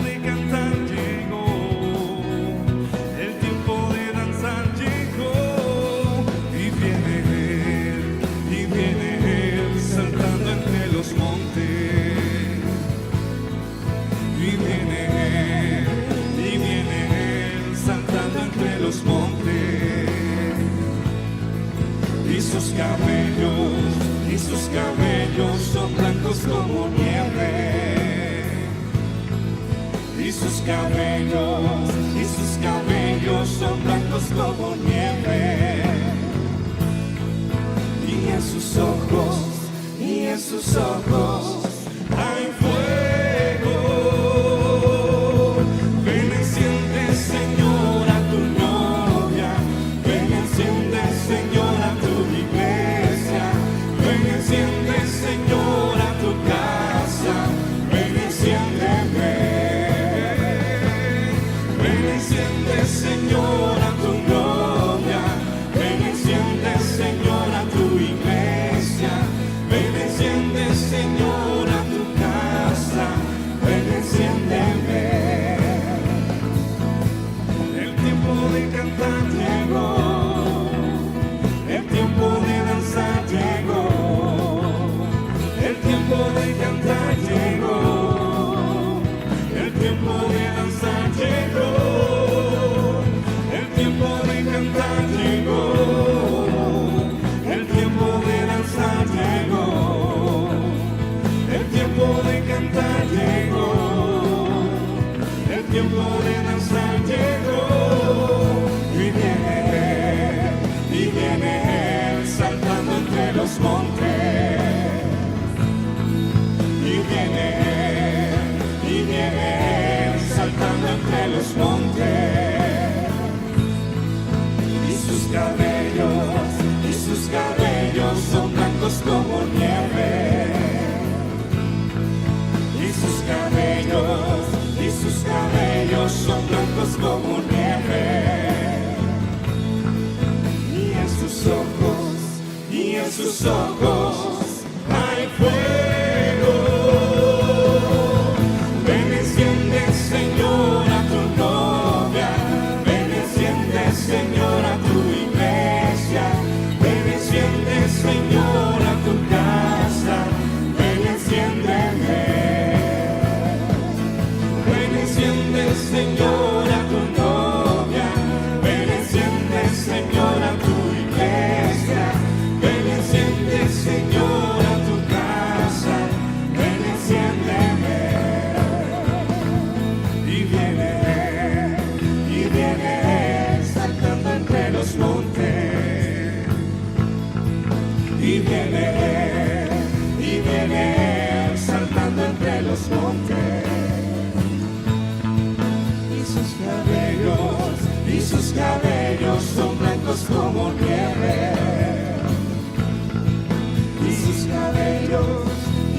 de cantar llegó, el tiempo de danzar llegó, y viene Él saltando entre los montes, y viene Él saltando entre los montes, y sus cabellos son blancos como nieve, y sus cabellos son blancos como nieve, y en sus ojos hay fuego. Ven, enciende, Señor, a tu novia, ven, enciende, Señor, a tu iglesia, ven, enciende, Señor, a tu casa, ven, enciéndeme. Ven, enciende, Señor, a tu novia, ven, enciende, Señor, a tu iglesia, ven, enciende, Señor, a tu casa, ven, enciéndeme. El tiempo de cantar llegó, el tiempo de danzar llegó, el tiempo de cantar llegó, el tiempo de danzar llegó, el tiempo de cantar llegó, el tiempo de danzar llegó, el tiempo de cantar llegó, el tiempo de danzar llegó, y viene Él saltando entre los montes, y viene Él saltando entre los montes, y sus cabellos son blancos como nieve, y sus cabellos son blancos como nieve, y en sus ojos hay fuego. Ven, enciende, Señor, a tu novia, ven, enciende, Señor, a tu iglesia, ven, enciende, Señor, a tu casa, ven, enciéndeme. Ven, enciende, Señor, a tu novia, ven, enciende, Señor, a tu iglesia, ven, enciende, Señor, a tu casa, ven, enciéndeme. Y viene Él saltando entre los montes, y viene Él saltando entre los montes, y sus cabellos son blancos como nieve, y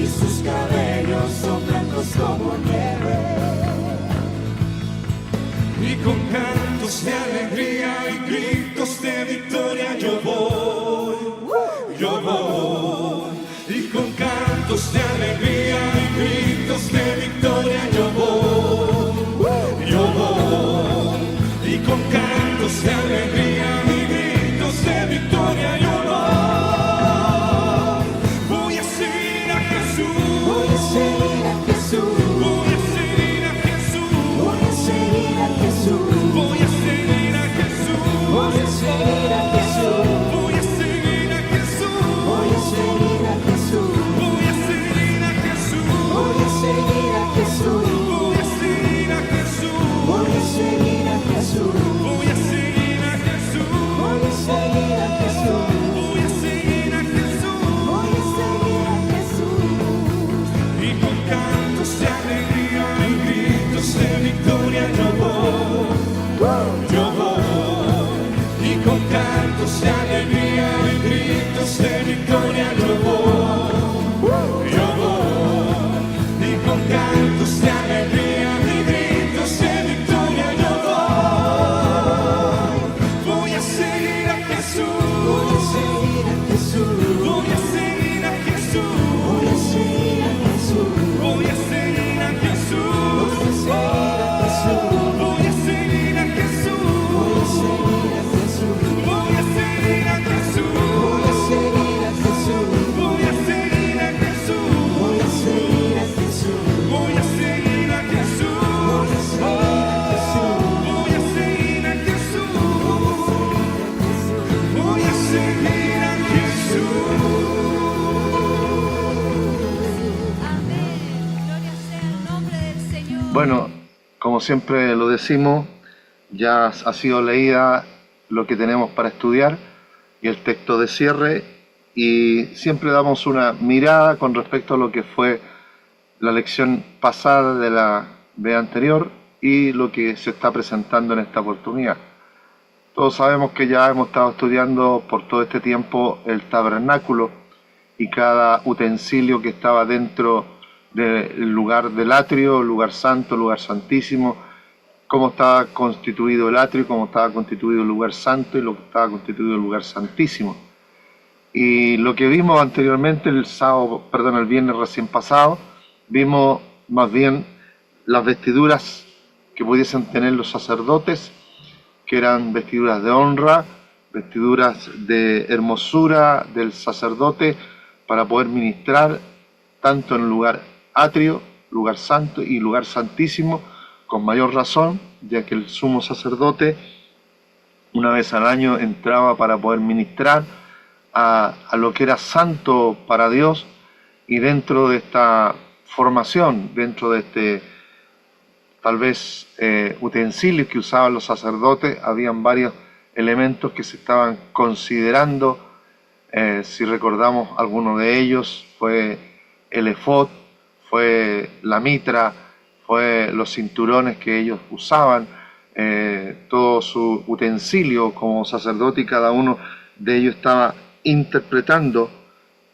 sus cabellos son blancos como nieve, y con cantos de alegría y gritos de victoria yo voy, y con cantos de alegría y gritos de victoria yo voy, y con cantos de alegría y gritos de victoria yo voy a seguir a Jesús, voy a seguir a Jesús, voy a seguir a Jesús, voy a seguir a Jesús, voy Bueno, como siempre lo decimos, ya ha sido leída lo que tenemos para estudiar y el texto de cierre, y siempre damos una mirada con respecto a lo que fue la lección pasada de la vez anterior y lo que se está presentando en esta oportunidad. Todos sabemos que ya hemos estado estudiando por todo este tiempo el tabernáculo y cada utensilio que estaba dentro del lugar del atrio, lugar santo, lugar santísimo, cómo estaba constituido el atrio, cómo estaba constituido el lugar santo y lo que estaba constituido el lugar santísimo. Y lo que vimos anteriormente, el viernes recién pasado, vimos más bien las vestiduras que pudiesen tener los sacerdotes, que eran vestiduras de honra, vestiduras de hermosura del sacerdote para poder ministrar tanto en el lugar atrio, lugar santo y lugar santísimo, con mayor razón, ya que el sumo sacerdote una vez al año entraba para poder ministrar a lo que era santo para Dios, y dentro de esta formación, dentro de este tal vez utensilios que usaban los sacerdotes, habían varios elementos que se estaban considerando. Si recordamos alguno de ellos, fue el efod, fue la mitra, fue los cinturones que ellos usaban, todo su utensilio como sacerdote, y cada uno de ellos estaba interpretando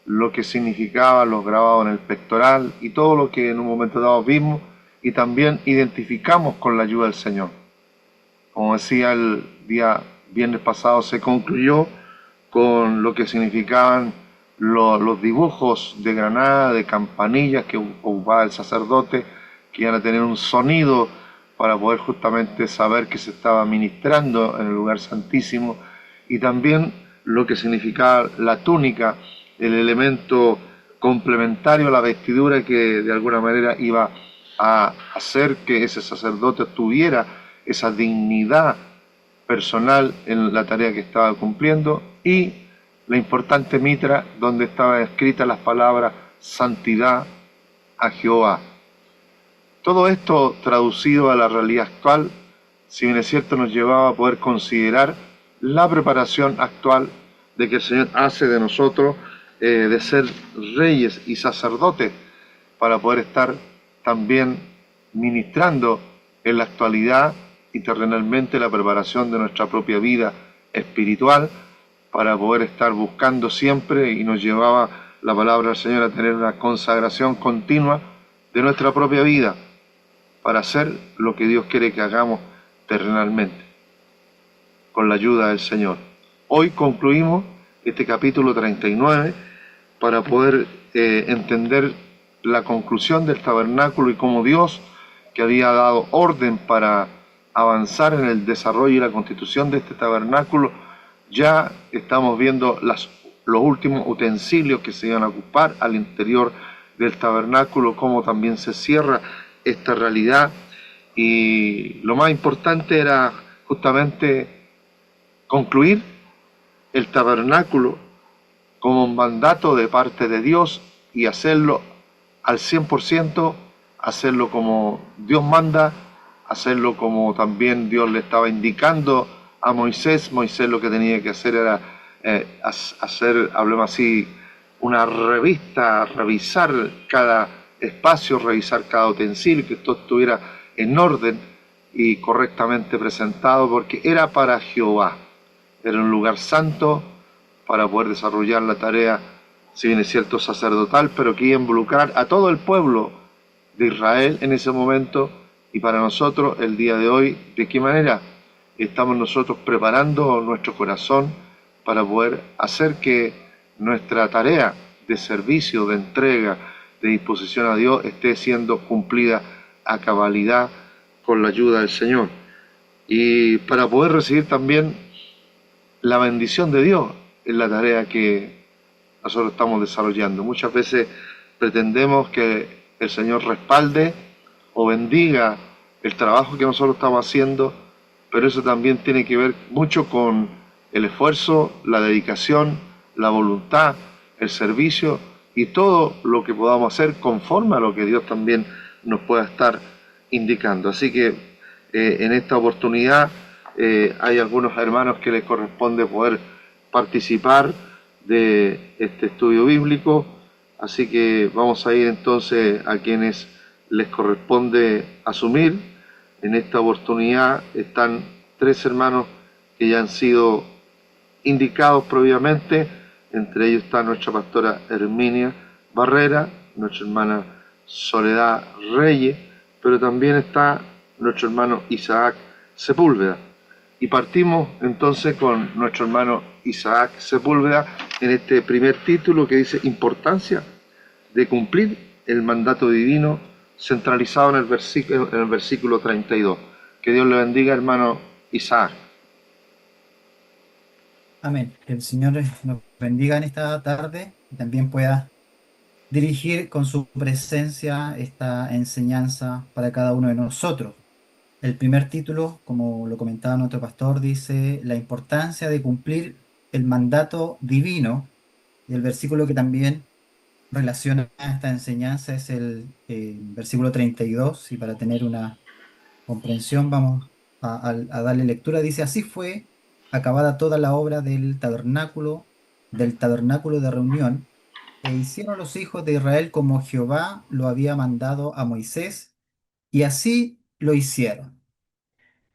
lo que significaba los grabados en el pectoral y todo lo que en un momento dado vimos y también identificamos con la ayuda del Señor. Como decía, el día viernes pasado se concluyó con lo que significaban los dibujos de granada, de campanillas que ocupaba el sacerdote, que iban a tener un sonido para poder justamente saber que se estaba ministrando en el lugar santísimo, y también lo que significaba la túnica, el elemento complementario a la vestidura que de alguna manera iba a hacer que ese sacerdote tuviera esa dignidad personal en la tarea que estaba cumpliendo, y la importante mitra donde estaban escritas las palabras santidad a Jehová. Todo esto traducido a la realidad actual, si bien es cierto, nos llevaba a poder considerar la preparación actual de que el Señor hace de nosotros, de ser reyes y sacerdotes, para poder estar también ministrando en la actualidad y terrenalmente la preparación de nuestra propia vida espiritual, para poder estar buscando siempre, y nos llevaba la palabra del Señor a tener una consagración continua de nuestra propia vida, para hacer lo que Dios quiere que hagamos terrenalmente, con la ayuda del Señor. Hoy concluimos este capítulo 39 para poder entender la conclusión del tabernáculo y cómo Dios, que había dado orden para avanzar en el desarrollo y la constitución de este tabernáculo, ya estamos viendo los últimos utensilios que se iban a ocupar al interior del tabernáculo, cómo también se cierra esta realidad. Y lo más importante era justamente concluir el tabernáculo como un mandato de parte de Dios y hacerlo al 100%, hacerlo como Dios manda, hacerlo como también Dios le estaba indicando a Moisés. Moisés lo que tenía que hacer era hacer, hablemos así, una revista, revisar cada espacio, revisar cada utensilio, que todo estuviera en orden y correctamente presentado, porque era para Jehová, era un lugar santo para poder desarrollar la tarea, si bien es cierto, sacerdotal, pero que iba a involucrar a todo el pueblo de Israel en ese momento. Y para nosotros, el día de hoy, ¿de qué manera estamos nosotros preparando nuestro corazón para poder hacer que nuestra tarea de servicio, de entrega, de disposición a Dios esté siendo cumplida a cabalidad con la ayuda del Señor? Y para poder recibir también la bendición de Dios en la tarea que nosotros estamos desarrollando. Muchas veces pretendemos que el Señor respalde o bendiga el trabajo que nosotros estamos haciendo, pero eso también tiene que ver mucho con el esfuerzo, la dedicación, la voluntad, el servicio y todo lo que podamos hacer conforme a lo que Dios también nos pueda estar indicando. Así que en esta oportunidad hay algunos hermanos que les corresponde poder participar de este estudio bíblico, así que vamos a ir entonces a quienes les corresponde asumir. En esta oportunidad están tres hermanos que ya han sido indicados previamente, entre ellos está nuestra pastora Herminia Barrera, nuestra hermana Soledad Reyes, pero también está nuestro hermano Isaac Sepúlveda. Y partimos entonces con nuestro hermano Isaac Sepúlveda en este primer título que dice Importancia de cumplir el mandato divino, centralizado en el versículo 32. Que Dios le bendiga, hermano Isaac. Amén. Que el Señor nos bendiga en esta tarde y también pueda dirigir con su presencia esta enseñanza para cada uno de nosotros. El primer título, como lo comentaba nuestro pastor, dice la importancia de cumplir el mandato divino, y el versículo que también relaciona esta enseñanza es el versículo 32, y para tener una comprensión vamos a darle lectura. Dice, así fue acabada toda la obra del tabernáculo de reunión, e hicieron los hijos de Israel como Jehová lo había mandado a Moisés, y así lo hicieron.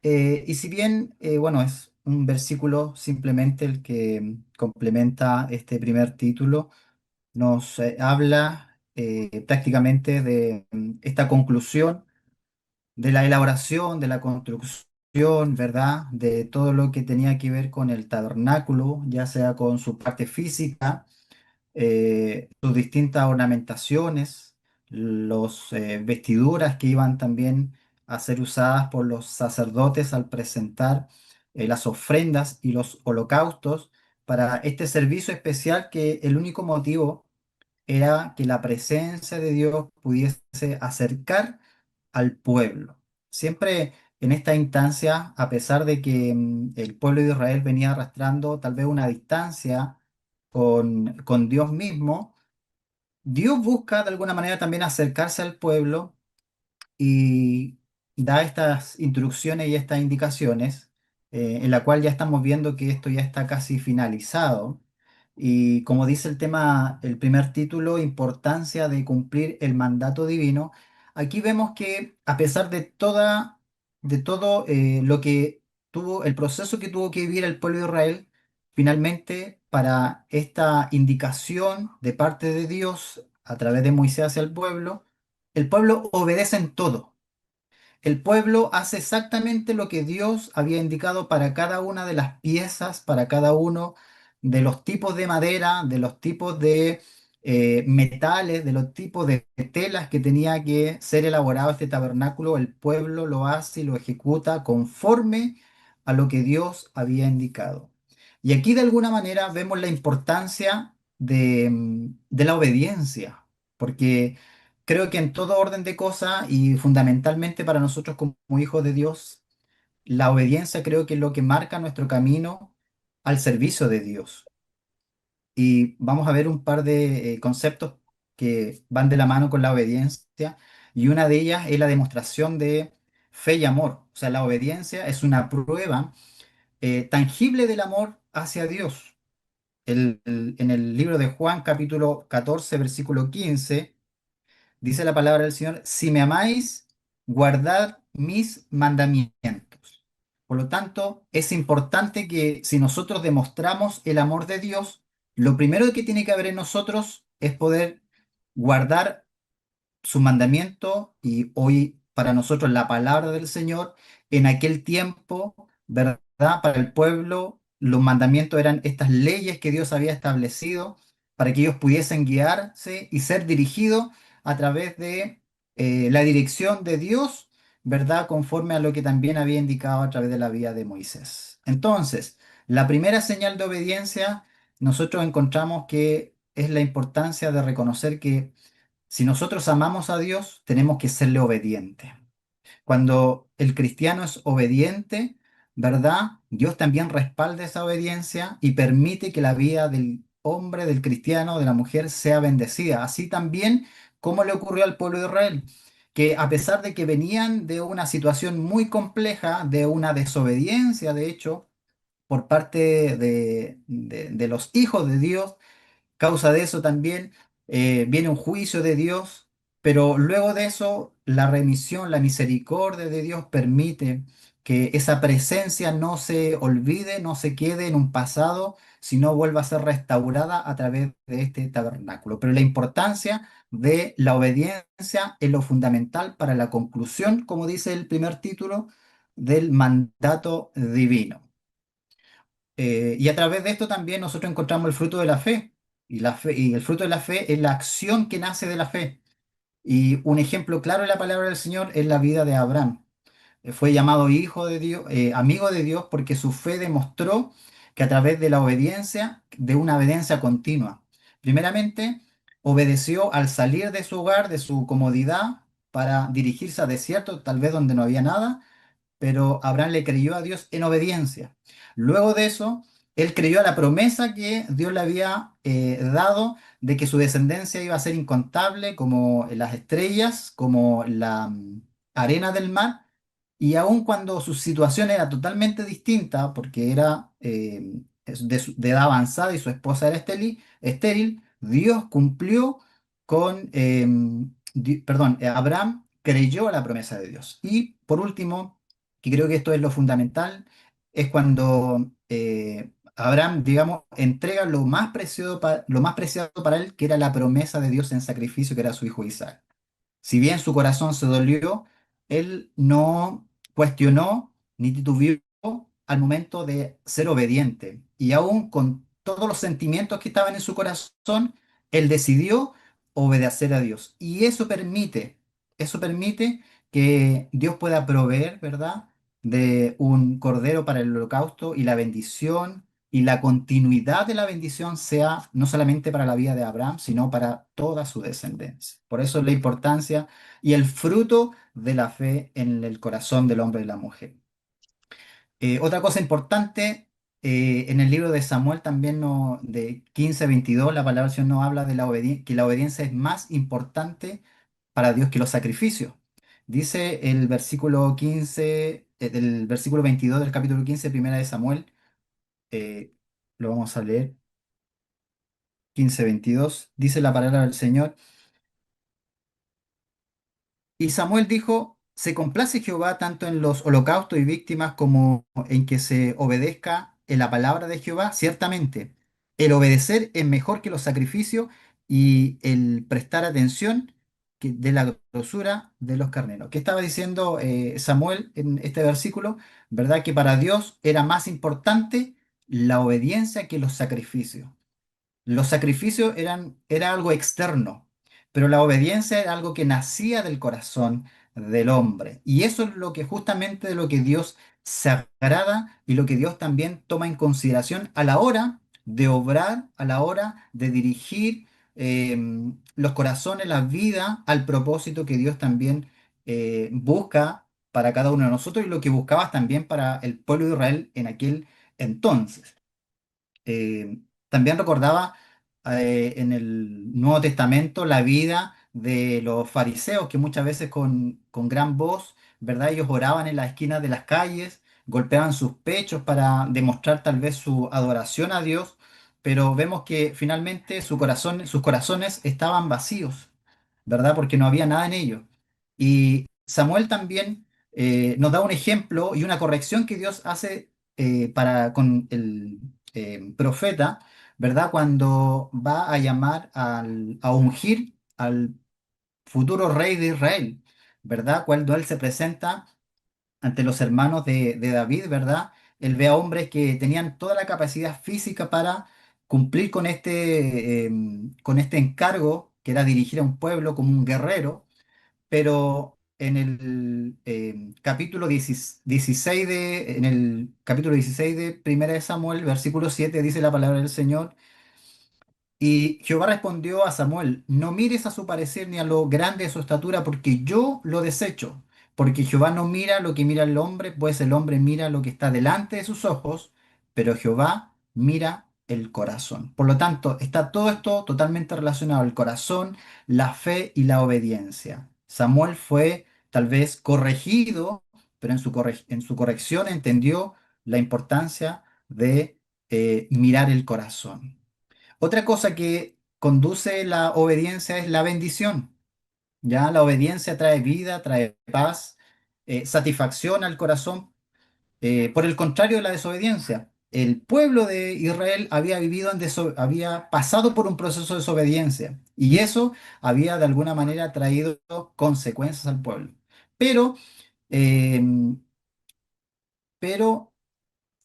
Y si bien, bueno, es un versículo simplemente el que complementa este primer título, nos habla prácticamente de esta conclusión de la elaboración, de la construcción, ¿verdad? De todo lo que tenía que ver con el tabernáculo, ya sea con su parte física, sus distintas ornamentaciones, los vestiduras que iban también a ser usadas por los sacerdotes al presentar las ofrendas y los holocaustos para este servicio especial, que el único motivo era que la presencia de Dios pudiese acercar al pueblo. Siempre en esta instancia, a pesar de que el pueblo de Israel venía arrastrando tal vez una distancia con Dios mismo, Dios busca de alguna manera también acercarse al pueblo y da estas instrucciones y estas indicaciones, en la cual ya estamos viendo que esto ya está casi finalizado. Y como dice el tema, el primer título, importancia de cumplir el mandato divino, aquí vemos que a pesar de todo lo que tuvo, el proceso que tuvo que vivir el pueblo de Israel, finalmente para esta indicación de parte de Dios a través de Moisés hacia el pueblo obedece en todo. El pueblo hace exactamente lo que Dios había indicado para cada una de las piezas, para cada uno de los tipos de madera, de los tipos de metales, de los tipos de telas que tenía que ser elaborado este tabernáculo. El pueblo lo hace y lo ejecuta conforme a lo que Dios había indicado. Y aquí de alguna manera vemos la importancia de la obediencia, porque creo que en todo orden de cosas y fundamentalmente para nosotros como hijos de Dios, la obediencia creo que es lo que marca nuestro camino al servicio de Dios. Y vamos a ver un par de conceptos que van de la mano con la obediencia, y una de ellas es la demostración de fe y amor. O sea, la obediencia es una prueba tangible del amor hacia Dios. En el libro de Juan, capítulo 14 versículo 15, dice la palabra del Señor, si me amáis, guardad mis mandamientos. Por lo tanto, es importante que si nosotros demostramos el amor de Dios, lo primero que tiene que haber en nosotros es poder guardar su mandamiento, y hoy para nosotros la palabra del Señor. En aquel tiempo, ¿verdad? Para el pueblo, los mandamientos eran estas leyes que Dios había establecido para que ellos pudiesen guiarse y ser dirigidos a través de la dirección de Dios, ¿verdad? Conforme a lo que también había indicado a través de la vida de Moisés. Entonces, la primera señal de obediencia, nosotros encontramos que es la importancia de reconocer que si nosotros amamos a Dios, tenemos que serle obedientes. Cuando el cristiano es obediente, ¿verdad? Dios también respalda esa obediencia y permite que la vida del hombre, del cristiano, de la mujer sea bendecida. Así también como le ocurrió al pueblo de Israel, que a pesar de que venían de una situación muy compleja, de una desobediencia, de hecho, por parte de los hijos de Dios, causa de eso también viene un juicio de Dios, pero luego de eso la remisión, la misericordia de Dios permite que esa presencia no se olvide, no se quede en un pasado, sino vuelva a ser restaurada a través de este tabernáculo. Pero la importancia de la obediencia es lo fundamental para la conclusión, como dice el primer título, del mandato divino. Y a través de esto también nosotros encontramos el fruto de la fe. Y el fruto de la fe es la acción que nace de la fe. Y un ejemplo claro de la palabra del Señor es la vida de Abraham. Fue llamado hijo de Dios, amigo de Dios, porque su fe demostró que a través de la obediencia, de una obediencia continua, primeramente obedeció al salir de su hogar, de su comodidad, para dirigirse a desierto, tal vez donde no había nada, pero Abraham le creyó a Dios en obediencia. Luego de eso, él creyó a la promesa que Dios le había dado de que su descendencia iba a ser incontable como las estrellas, como la arena del mar, y aun cuando su situación era totalmente distinta, porque era de edad avanzada y su esposa era estéril, Dios cumplió con, perdón, Abraham creyó a la promesa de Dios. Y por último, que creo que esto es lo fundamental, es cuando Abraham, digamos, entrega lo más preciado para él, que era la promesa de Dios en sacrificio, que era su hijo Isaac. Si bien su corazón se dolió, él no cuestionó ni titubeó al momento de ser obediente. Y aún con todos los sentimientos que estaban en su corazón, él decidió obedecer a Dios. Y eso permite que Dios pueda proveer, ¿verdad?, de un cordero para el holocausto y la bendición y la continuidad de la bendición sea no solamente para la vida de Abraham, sino para toda su descendencia. Por eso es la importancia y el fruto de la fe en el corazón del hombre y la mujer. Otra cosa importante, en el libro de Samuel también no, de 15:22, la palabra del Señor nos habla de que la obediencia es más importante para Dios que los sacrificios. Dice el versículo 15, del versículo 22 del capítulo 15, primera de Samuel, eh, lo vamos a leer, 15:22, dice la palabra del Señor. Y Samuel dijo, se complace Jehová tanto en los holocaustos y víctimas como en que se obedezca en la palabra de Jehová. Ciertamente, el obedecer es mejor que los sacrificios y el prestar atención de la grosura de los carneros. ¿Qué estaba diciendo Samuel en este versículo? ¿Verdad? Que para Dios era más importante la obediencia que los sacrificios. Los sacrificios era algo externo, pero la obediencia era algo que nacía del corazón del hombre. Y eso es lo que justamente de lo que Dios se agrada y lo que Dios también toma en consideración a la hora de obrar, a la hora de dirigir los corazones, la vida al propósito que Dios también busca para cada uno de nosotros y lo que buscabas también para el pueblo de Israel en aquel entonces. También recordaba en el Nuevo Testamento la vida de los fariseos que muchas veces con gran voz, ¿verdad? Ellos oraban en las esquinas de las calles, golpeaban sus pechos para demostrar tal vez su adoración a Dios, pero vemos que finalmente sus corazones estaban vacíos, ¿verdad? Porque no había nada en ellos. Y Samuel también nos da un ejemplo y una corrección que Dios hace con el profeta, ¿verdad? Cuando va a llamar a ungir al futuro rey de Israel, ¿verdad? Cuando él se presenta ante los hermanos de David, ¿verdad? Él ve a hombres que tenían toda la capacidad física para cumplir con este encargo, que era dirigir a un pueblo como un guerrero, pero en el capítulo 16 en el capítulo 16 de Primera de Samuel, versículo 7 dice la palabra del Señor. Y Jehová respondió a Samuel, no mires a su parecer ni a lo grande de su estatura, porque yo lo desecho. Porque Jehová no mira lo que mira el hombre, pues el hombre mira lo que está delante de sus ojos, pero Jehová mira el corazón. Por lo tanto, está todo esto totalmente relacionado, el corazón, la fe y la obediencia. Samuel fue tal vez corregido, pero en su corrección entendió la importancia de mirar el corazón. Otra cosa que conduce la obediencia es la bendición. Ya la obediencia trae vida, trae paz, satisfacción al corazón. Por el contrario de la desobediencia, el pueblo de Israel había había pasado por un proceso de desobediencia y eso había de alguna manera traído consecuencias al pueblo. Pero, eh, pero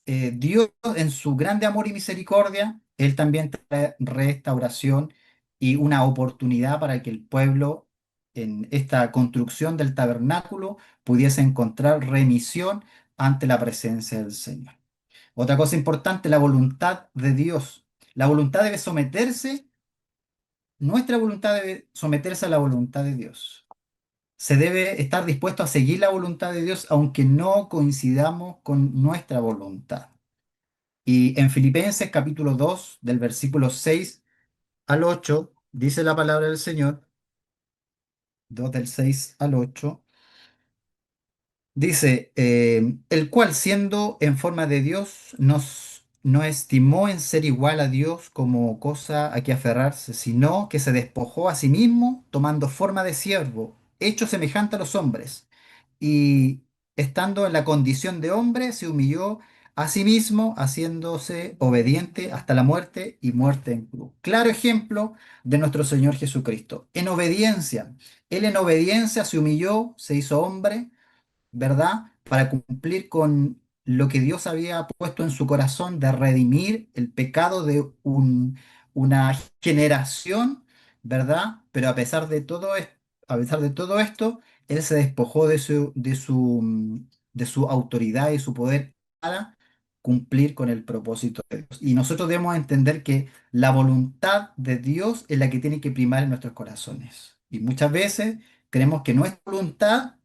Dios en su grande amor y misericordia, Él también trae restauración y una oportunidad para que el pueblo en esta construcción del tabernáculo pudiese encontrar remisión ante la presencia del Señor. Otra cosa importante, la voluntad de Dios. La voluntad debe someterse, nuestra voluntad debe someterse a la voluntad de Dios. Se debe estar dispuesto a seguir la voluntad de Dios aunque no coincidamos con nuestra voluntad. Y en Filipenses capítulo 2 del versículo 6 al 8 dice la palabra del Señor, 2 del 6 al 8. Dice, el cual siendo en forma de Dios, no estimó en ser igual a Dios como cosa a que aferrarse, sino que se despojó a sí mismo, tomando forma de siervo, hecho semejante a los hombres, y estando en la condición de hombre, se humilló a sí mismo, haciéndose obediente hasta la muerte y muerte en cruz. Claro ejemplo de nuestro Señor Jesucristo. En obediencia, Él en obediencia se humilló, se hizo hombre, ¿verdad? Para cumplir con lo que Dios había puesto en su corazón de redimir el pecado de una generación, ¿verdad? Pero a pesar de todo esto, Él se despojó de su autoridad y su poder para cumplir con el propósito de Dios. Y nosotros debemos entender que la voluntad de Dios es la que tiene que primar en nuestros corazones. Y muchas veces creemos que nuestra voluntad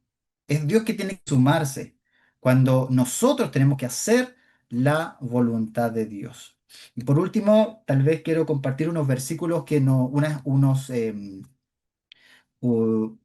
es Dios que tiene que sumarse cuando nosotros tenemos que hacer la voluntad de Dios. Y por último, tal vez quiero compartir unos versículos que no, u-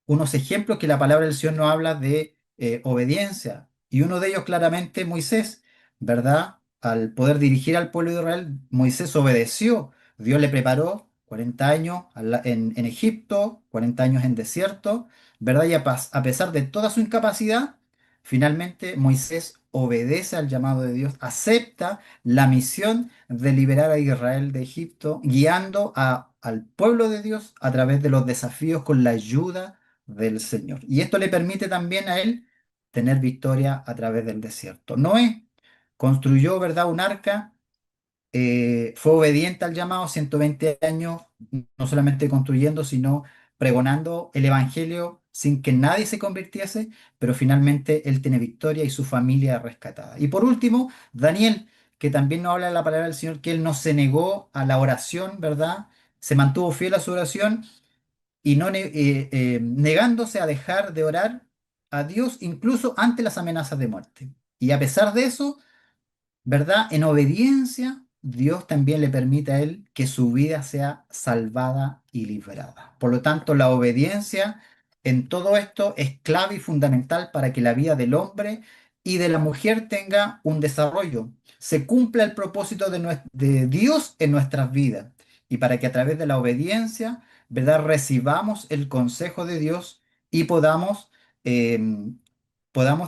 unos ejemplos que la palabra del Señor nos habla de obediencia. Y uno de ellos claramente Moisés, ¿verdad? Al poder dirigir al pueblo de Israel, Moisés obedeció. Dios le preparó 40 años en Egipto, 40 años en desierto, ¿verdad? Y a pesar de toda su incapacidad, finalmente Moisés obedece al llamado de Dios, acepta la misión de liberar a Israel de Egipto, guiando al pueblo de Dios a través de los desafíos con la ayuda del Señor. Y esto le permite también a él tener victoria a través del desierto. Noé construyó, ¿verdad?, un arca, fue obediente al llamado, 120 años, no solamente construyendo, sino pregonando el Evangelio sin que nadie se convirtiese, pero finalmente él tiene victoria y su familia es rescatada. Y por último, Daniel, que también nos habla de la palabra del Señor, que él no se negó a la oración, ¿verdad? Se mantuvo fiel a su oración y no negándose a dejar de orar a Dios incluso ante las amenazas de muerte. Y a pesar de eso, ¿verdad? En obediencia, Dios también le permite a él que su vida sea salvada y liberada. Por lo tanto, la obediencia en todo esto es clave y fundamental para que la vida del hombre y de la mujer tenga un desarrollo, se cumpla el propósito de Dios en nuestras vidas y para que a través de la obediencia, ¿verdad? Recibamos el consejo de Dios y podamos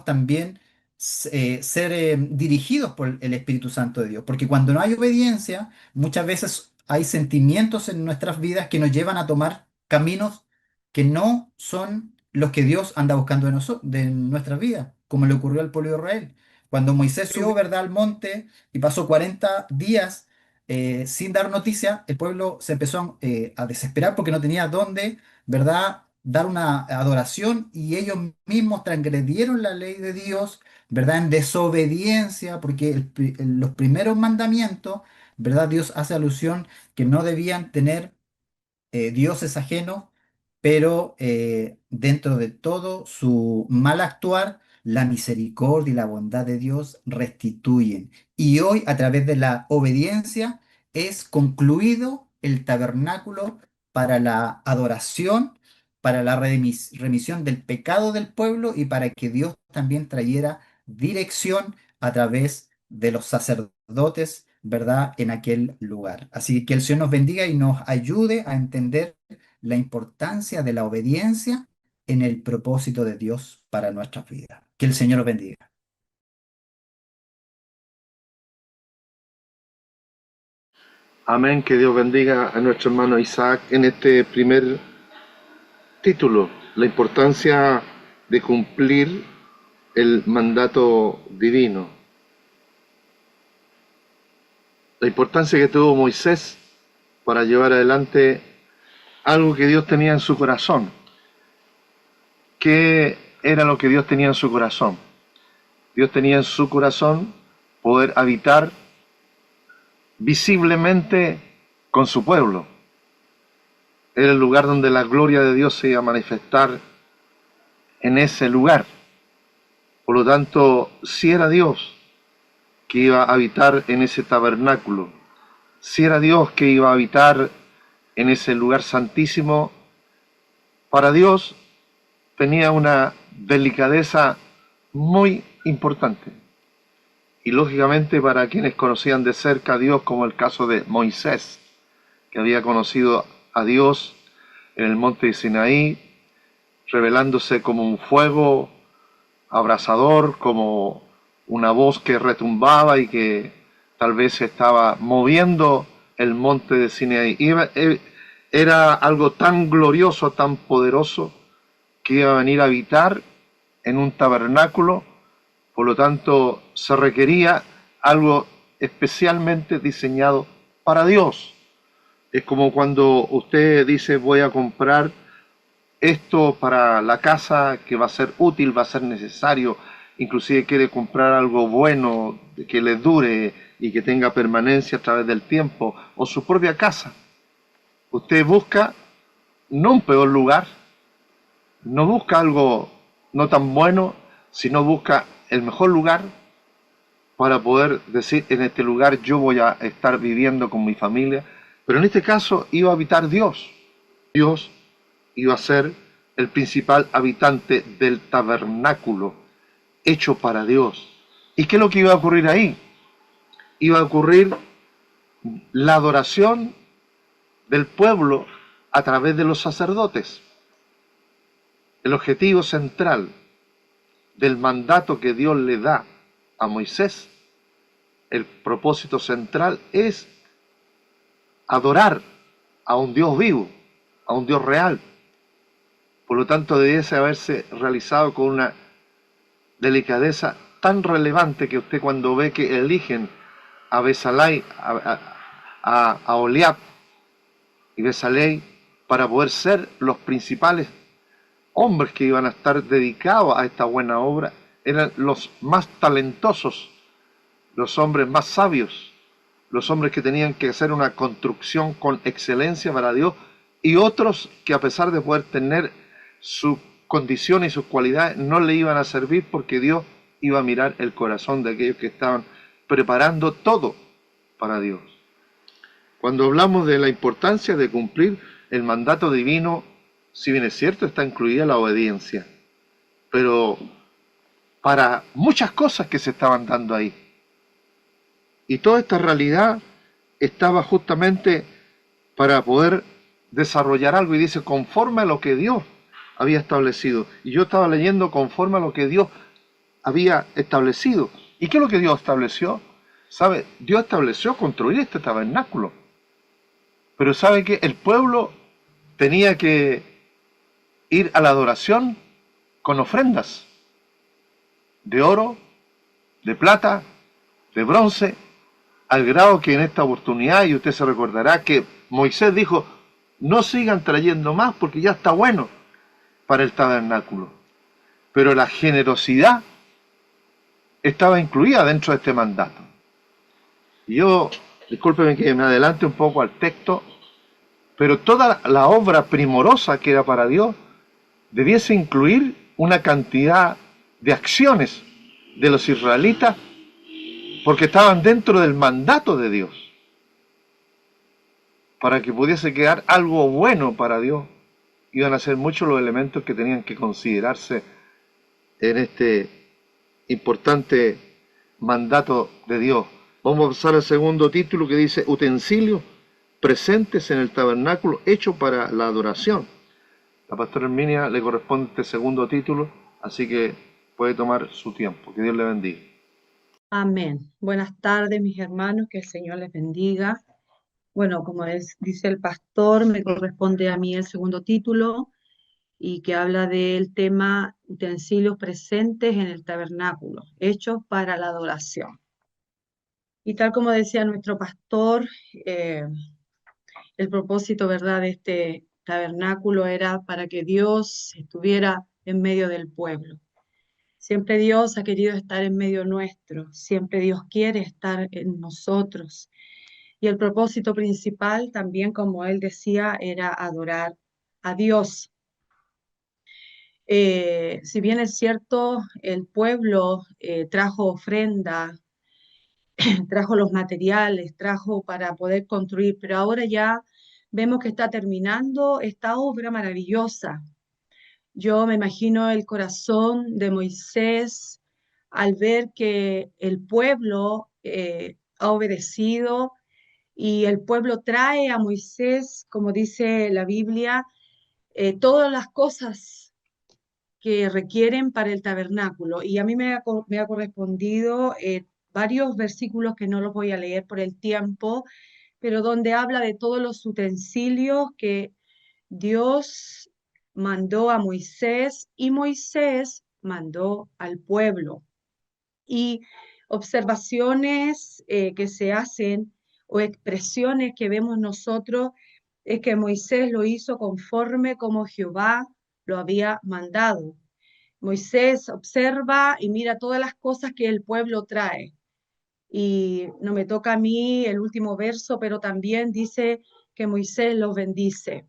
también ser dirigidos por el Espíritu Santo de Dios. Porque cuando no hay obediencia, muchas veces hay sentimientos en nuestras vidas que nos llevan a tomar caminos que no son los que Dios anda buscando de nuestras vidas, como le ocurrió al pueblo de Israel. Cuando Moisés subió, ¿verdad?, al monte y pasó 40 días sin dar noticia, el pueblo se empezó a desesperar porque no tenía dónde, ¿verdad?, dar una adoración y ellos mismos transgredieron la ley de Dios, ¿verdad? En desobediencia, porque en los primeros mandamientos, ¿verdad? Dios hace alusión que no debían tener dioses ajenos, pero dentro de todo su mal actuar, la misericordia y la bondad de Dios restituyen. Y hoy, a través de la obediencia, es concluido el tabernáculo para la adoración para la remisión del pecado del pueblo y para que Dios también trayera dirección a través de los sacerdotes, ¿verdad?, en aquel lugar. Así que el Señor nos bendiga y nos ayude a entender la importancia de la obediencia en el propósito de Dios para nuestras vidas. Que el Señor nos bendiga. Amén, que Dios bendiga a nuestro hermano Isaac en este primer título, la importancia de cumplir el mandato divino, la importancia que tuvo Moisés para llevar adelante algo que Dios tenía en su corazón. ¿Qué era lo que Dios tenía en su corazón? Dios tenía en su corazón poder habitar visiblemente con su pueblo. Era el lugar donde la gloria de Dios se iba a manifestar en ese lugar. Por lo tanto, si era Dios que iba a habitar en ese tabernáculo, si era Dios que iba a habitar en ese lugar santísimo, para Dios tenía una delicadeza muy importante. Y lógicamente para quienes conocían de cerca a Dios, como el caso de Moisés, que había conocido a Dios en el monte de Sinaí, revelándose como un fuego abrasador, como una voz que retumbaba y que tal vez estaba moviendo el monte de Sinaí. Era algo tan glorioso, tan poderoso, que iba a venir a habitar en un tabernáculo. Por lo tanto, se requería algo especialmente diseñado para Dios. Es como cuando usted dice, voy a comprar esto para la casa que va a ser útil, va a ser necesario, inclusive quiere comprar algo bueno, que le dure y que tenga permanencia a través del tiempo, o su propia casa. Usted busca no un peor lugar, no busca algo no tan bueno, sino busca el mejor lugar para poder decir, en este lugar yo voy a estar viviendo con mi familia. Pero en este caso iba a habitar Dios. Dios iba a ser el principal habitante del tabernáculo hecho para Dios. ¿Y qué es lo que iba a ocurrir ahí? Iba a ocurrir la adoración del pueblo a través de los sacerdotes. El objetivo central del mandato que Dios le da a Moisés, el propósito central es adorar a un Dios vivo, a un Dios real. Por lo tanto, debiese haberse realizado con una delicadeza tan relevante que usted cuando ve que eligen a Besalai, a Oliab y Besalei para poder ser los principales hombres que iban a estar dedicados a esta buena obra, eran los más talentosos, los hombres más sabios, los hombres que tenían que hacer una construcción con excelencia para Dios, y otros que a pesar de poder tener su condición y sus cualidades, no le iban a servir porque Dios iba a mirar el corazón de aquellos que estaban preparando todo para Dios. Cuando hablamos de la importancia de cumplir el mandato divino, si bien es cierto, está incluida la obediencia, pero para muchas cosas que se estaban dando ahí. Y toda esta realidad estaba justamente para poder desarrollar algo, y dice, conforme a lo que Dios había establecido. Y yo estaba leyendo conforme a lo que Dios había establecido. ¿Y qué es lo que Dios estableció? ¿Sabe? Dios estableció construir este tabernáculo. Pero ¿sabe qué? El pueblo tenía que ir a la adoración con ofrendas de oro, de plata, de bronce, al grado que en esta oportunidad, y usted se recordará que Moisés dijo, no sigan trayendo más porque ya está bueno para el tabernáculo. Pero la generosidad estaba incluida dentro de este mandato. Y yo, discúlpeme que me adelante un poco al texto, pero toda la obra primorosa que era para Dios debiese incluir una cantidad de acciones de los israelitas porque estaban dentro del mandato de Dios, para que pudiese quedar algo bueno para Dios, iban a ser muchos los elementos que tenían que considerarse en este importante mandato de Dios. Vamos a pasar al segundo título que dice utensilios presentes en el tabernáculo hecho para la adoración. La pastora Herminia le corresponde este segundo título, así que puede tomar su tiempo. Que Dios le bendiga. Amén. Buenas tardes, mis hermanos, que el Señor les bendiga. Bueno, como dice el pastor, me corresponde a mí el segundo título y que habla del tema utensilios presentes en el tabernáculo, hechos para la adoración. Y tal como decía nuestro pastor, el propósito, ¿verdad?, de este tabernáculo era para que Dios estuviera en medio del pueblo. Siempre Dios ha querido estar en medio nuestro, siempre Dios quiere estar en nosotros. Y el propósito principal también, como él decía, era adorar a Dios. Si bien es cierto, el pueblo trajo ofrenda, trajo los materiales, trajo para poder construir, pero ahora ya vemos que está terminando esta obra maravillosa. Yo me imagino el corazón de Moisés al ver que el pueblo ha obedecido y el pueblo trae a Moisés, como dice la Biblia, todas las cosas que requieren para el tabernáculo. Y a mí me ha correspondido varios versículos que no los voy a leer por el tiempo, pero donde habla de todos los utensilios que Dios mandó a Moisés y Moisés mandó al pueblo. Y observaciones que se hacen o expresiones que vemos nosotros es que Moisés lo hizo conforme como Jehová lo había mandado. Moisés observa y mira todas las cosas que el pueblo trae. Y no me toca a mí el último verso, pero también dice que Moisés los bendice.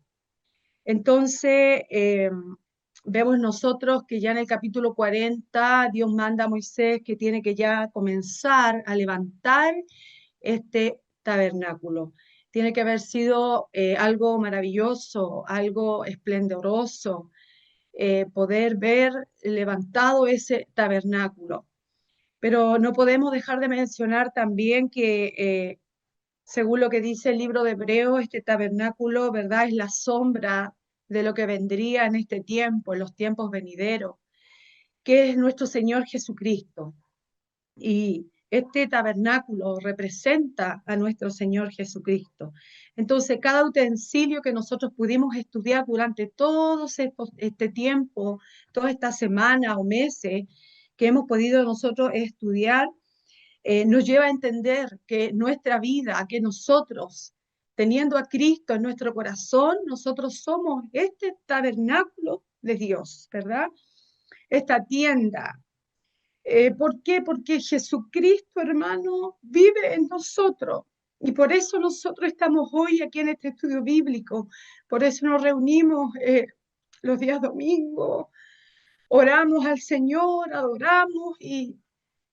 Entonces, vemos nosotros que ya en el capítulo 40, Dios manda a Moisés que tiene que ya comenzar a levantar este tabernáculo. Tiene que haber sido algo maravilloso, algo esplendoroso, poder ver levantado ese tabernáculo. Pero no podemos dejar de mencionar también que según lo que dice el libro de Hebreos, este tabernáculo, ¿verdad?, es la sombra de lo que vendría en este tiempo, en los tiempos venideros, que es nuestro Señor Jesucristo. Y este tabernáculo representa a nuestro Señor Jesucristo. Entonces, cada utensilio que nosotros pudimos estudiar durante todo este tiempo, toda esta semana o meses que hemos podido nosotros estudiar, nos lleva a entender que nuestra vida, que nosotros, teniendo a Cristo en nuestro corazón, nosotros somos este tabernáculo de Dios, ¿verdad? Esta tienda. ¿Por qué? Porque Jesucristo, hermano, vive en nosotros. Y por eso nosotros estamos hoy aquí en este estudio bíblico. Por eso nos reunimos los días domingos, oramos al Señor, adoramos y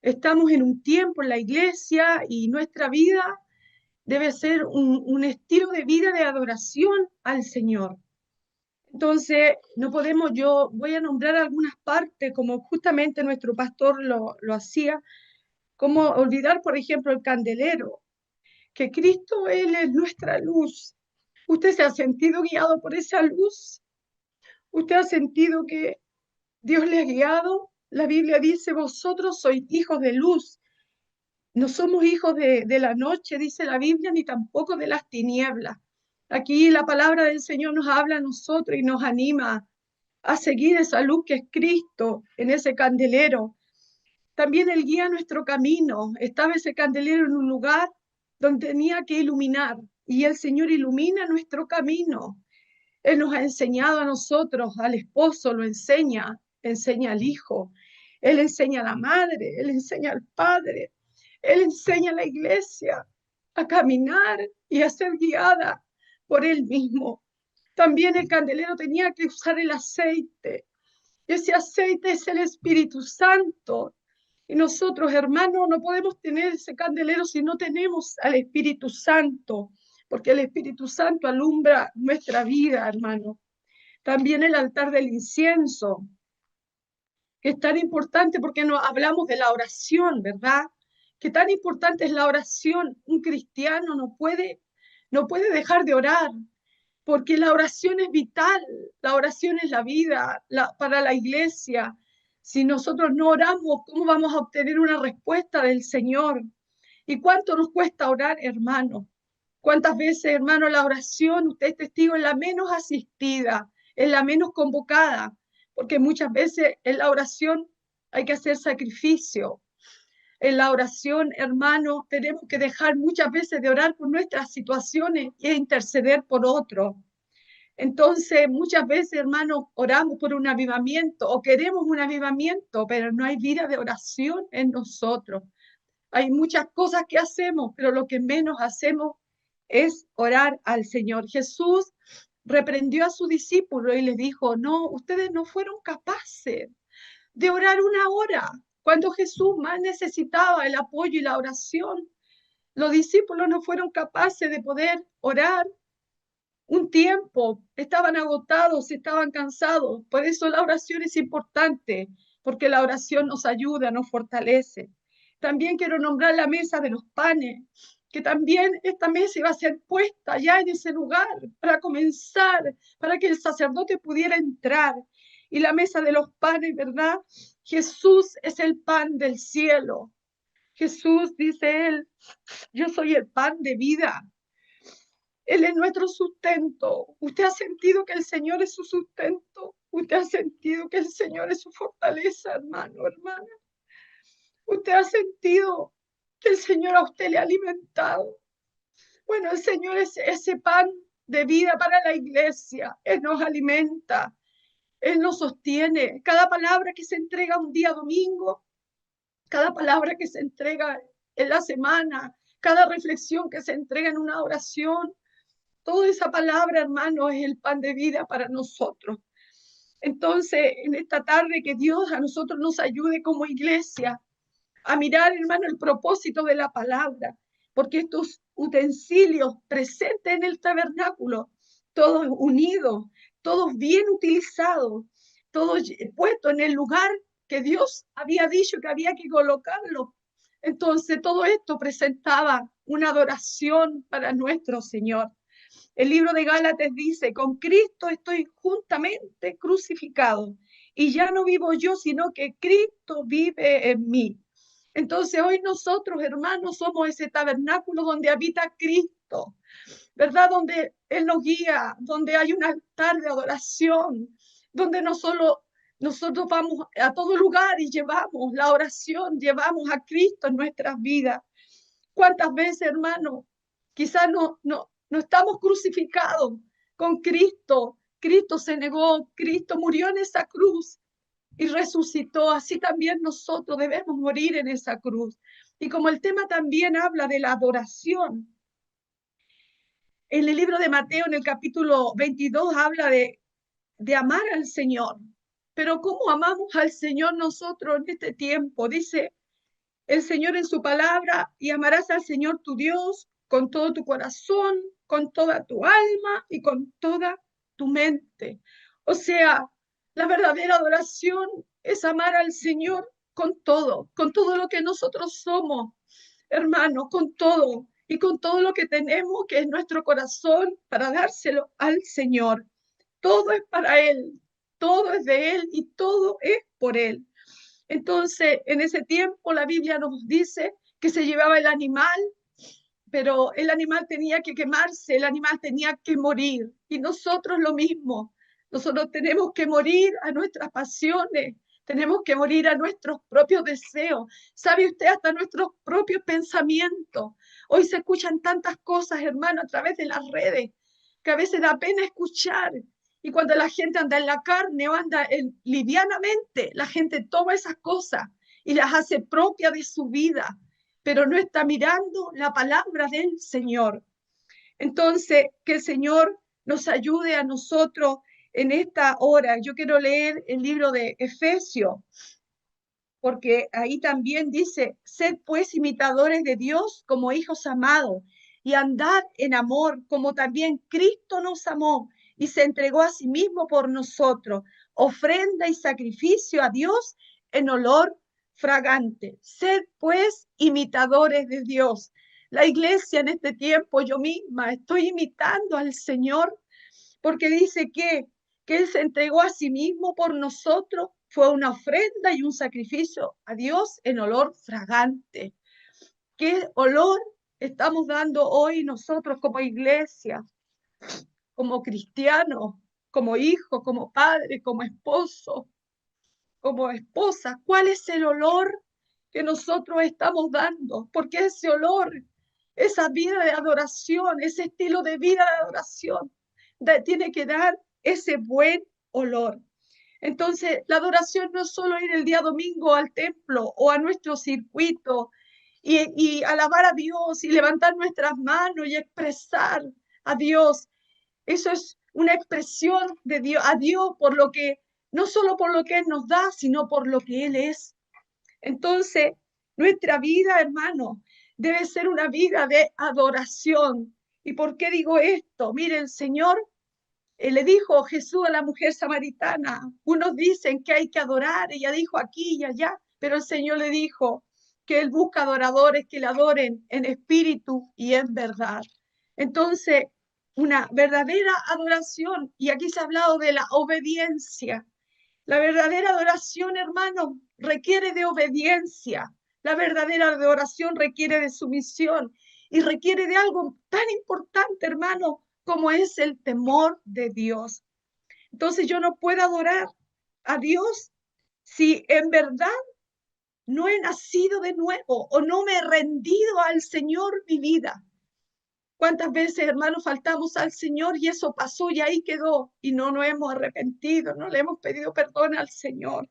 estamos en un tiempo en la iglesia y nuestra vida debe ser un estilo de vida de adoración al Señor. Entonces, no podemos, yo voy a nombrar algunas partes, como justamente nuestro pastor lo hacía, como olvidar, por ejemplo, el candelero, que Cristo, Él es nuestra luz. ¿Usted se ha sentido guiado por esa luz? ¿Usted ha sentido que Dios le ha guiado? La Biblia dice, vosotros sois hijos de luz. No somos hijos de la noche, dice la Biblia, ni tampoco de las tinieblas. Aquí la palabra del Señor nos habla a nosotros y nos anima a seguir esa luz que es Cristo en ese candelero. También Él guía nuestro camino. Estaba ese candelero en un lugar donde tenía que iluminar y el Señor ilumina nuestro camino. Él nos ha enseñado a nosotros, al esposo lo enseña al hijo, Él enseña a la madre, Él enseña al padre. Él enseña a la iglesia a caminar y a ser guiada por Él mismo. También el candelero tenía que usar el aceite. Ese aceite es el Espíritu Santo. Y nosotros, hermanos, no podemos tener ese candelero si no tenemos al Espíritu Santo, porque el Espíritu Santo alumbra nuestra vida, hermano. También el altar del incienso, que es tan importante porque no hablamos de la oración, ¿verdad? Que tan importante es la oración. Un cristiano no puede dejar de orar, porque la oración es vital, la oración es la vida para la iglesia. Si nosotros no oramos, ¿cómo vamos a obtener una respuesta del Señor? ¿Y cuánto nos cuesta orar, hermano? ¿Cuántas veces, hermano, la oración, usted es testigo, es la menos asistida, es la menos convocada? Porque muchas veces en la oración hay que hacer sacrificio. En la oración, hermano, tenemos que dejar muchas veces de orar por nuestras situaciones e interceder por otros. Entonces, muchas veces, hermanos, oramos por un avivamiento o queremos un avivamiento, pero no hay vida de oración en nosotros. Hay muchas cosas que hacemos, pero lo que menos hacemos es orar al Señor. Jesús reprendió a sus discípulos y les dijo, no, ustedes no fueron capaces de orar una hora. Cuando Jesús más necesitaba el apoyo y la oración, los discípulos no fueron capaces de poder orar un tiempo, estaban agotados, estaban cansados. Por eso la oración es importante, porque la oración nos ayuda, nos fortalece. También quiero nombrar la mesa de los panes, que también esta mesa iba a ser puesta ya en ese lugar para comenzar, para que el sacerdote pudiera entrar. Y la mesa de los panes, ¿verdad? Jesús es el pan del cielo. Jesús, dice él, yo soy el pan de vida. Él es nuestro sustento. ¿Usted ha sentido que el Señor es su sustento? ¿Usted ha sentido que el Señor es su fortaleza, hermano, hermana? ¿Usted ha sentido que el Señor a usted le ha alimentado? Bueno, el Señor es ese pan de vida para la iglesia. Él nos alimenta, Él nos sostiene. Cada palabra que se entrega un día domingo, cada palabra que se entrega en la semana, cada reflexión que se entrega en una oración, toda esa palabra, hermano, es el pan de vida para nosotros. Entonces, en esta tarde, que Dios a nosotros nos ayude como iglesia a mirar, hermano, el propósito de la palabra, porque estos utensilios presentes en el tabernáculo, todos unidos, todos bien utilizados, todos puestos en el lugar que Dios había dicho que había que colocarlo. Entonces, todo esto presentaba una adoración para nuestro Señor. El libro de Gálatas dice, con Cristo estoy juntamente crucificado y ya no vivo yo, sino que Cristo vive en mí. Entonces hoy nosotros, hermanos, somos ese tabernáculo donde habita Cristo, ¿verdad? Donde Él nos guía, donde hay un altar de adoración, donde no solo nosotros vamos a todo lugar y llevamos la oración, llevamos a Cristo en nuestras vidas. ¿Cuántas veces, hermano, quizás no estamos crucificados con Cristo? Cristo se negó, Cristo murió en esa cruz y resucitó. Así también nosotros debemos morir en esa cruz. Y como el tema también habla de la adoración, en el libro de Mateo, en el capítulo 22, habla de amar al Señor. Pero ¿cómo amamos al Señor nosotros en este tiempo? Dice el Señor en su palabra, y amarás al Señor tu Dios con todo tu corazón, con toda tu alma y con toda tu mente. O sea, la verdadera adoración es amar al Señor con todo lo que nosotros somos, hermanos, con todo y con todo lo que tenemos, que es nuestro corazón, para dárselo al Señor. Todo es para Él, todo es de Él y todo es por Él. Entonces, en ese tiempo la Biblia nos dice que se llevaba el animal, pero el animal tenía que quemarse, el animal tenía que morir. Y nosotros lo mismo, nosotros tenemos que morir a nuestras pasiones, tenemos que morir a nuestros propios deseos. ¿Sabe usted? Hasta nuestros propios pensamientos. Hoy se escuchan tantas cosas, hermano, a través de las redes, que a veces da pena escuchar. Y cuando la gente anda en la carne o anda livianamente, la gente toma esas cosas y las hace propias de su vida, pero no está mirando la palabra del Señor. Entonces, que el Señor nos ayude a nosotros en esta hora. Yo quiero leer el libro de Efesios, porque ahí también dice, sed pues imitadores de Dios como hijos amados y andad en amor, como también Cristo nos amó y se entregó a sí mismo por nosotros, ofrenda y sacrificio a Dios en olor fragante. Sed pues imitadores de Dios. La iglesia en este tiempo, yo misma estoy imitando al Señor, porque dice que Él se entregó a sí mismo por nosotros, fue una ofrenda y un sacrificio a Dios en olor fragante. ¿Qué olor estamos dando hoy nosotros como iglesia, como cristianos, como hijos, como padres, como esposos, como esposas? ¿Cuál es el olor que nosotros estamos dando? Porque ese olor, esa vida de adoración, ese estilo de vida de adoración, tiene que dar ese buen olor. Entonces, la adoración no es solo ir el día domingo al templo o a nuestro circuito y alabar a Dios y levantar nuestras manos y expresar a Dios. Eso es una expresión de Dios, a Dios por lo que, no solo por lo que Él nos da, sino por lo que Él es. Entonces, nuestra vida, hermano, debe ser una vida de adoración. ¿Y por qué digo esto? Mire, el Señor le dijo Jesús a la mujer samaritana, unos dicen que hay que adorar, ella dijo aquí y allá, pero el Señor le dijo que Él busca adoradores que le adoren en espíritu y en verdad. Entonces, una verdadera adoración, y aquí se ha hablado de la obediencia. La verdadera adoración, hermano, requiere de obediencia. La verdadera adoración requiere de sumisión y requiere de algo tan importante, hermano, como es el temor de Dios. Entonces yo no puedo adorar a Dios si en verdad no he nacido de nuevo o no me he rendido al Señor mi vida. ¿Cuántas veces, hermanos, faltamos al Señor y eso pasó y ahí quedó y no nos hemos arrepentido, no le hemos pedido perdón al Señor?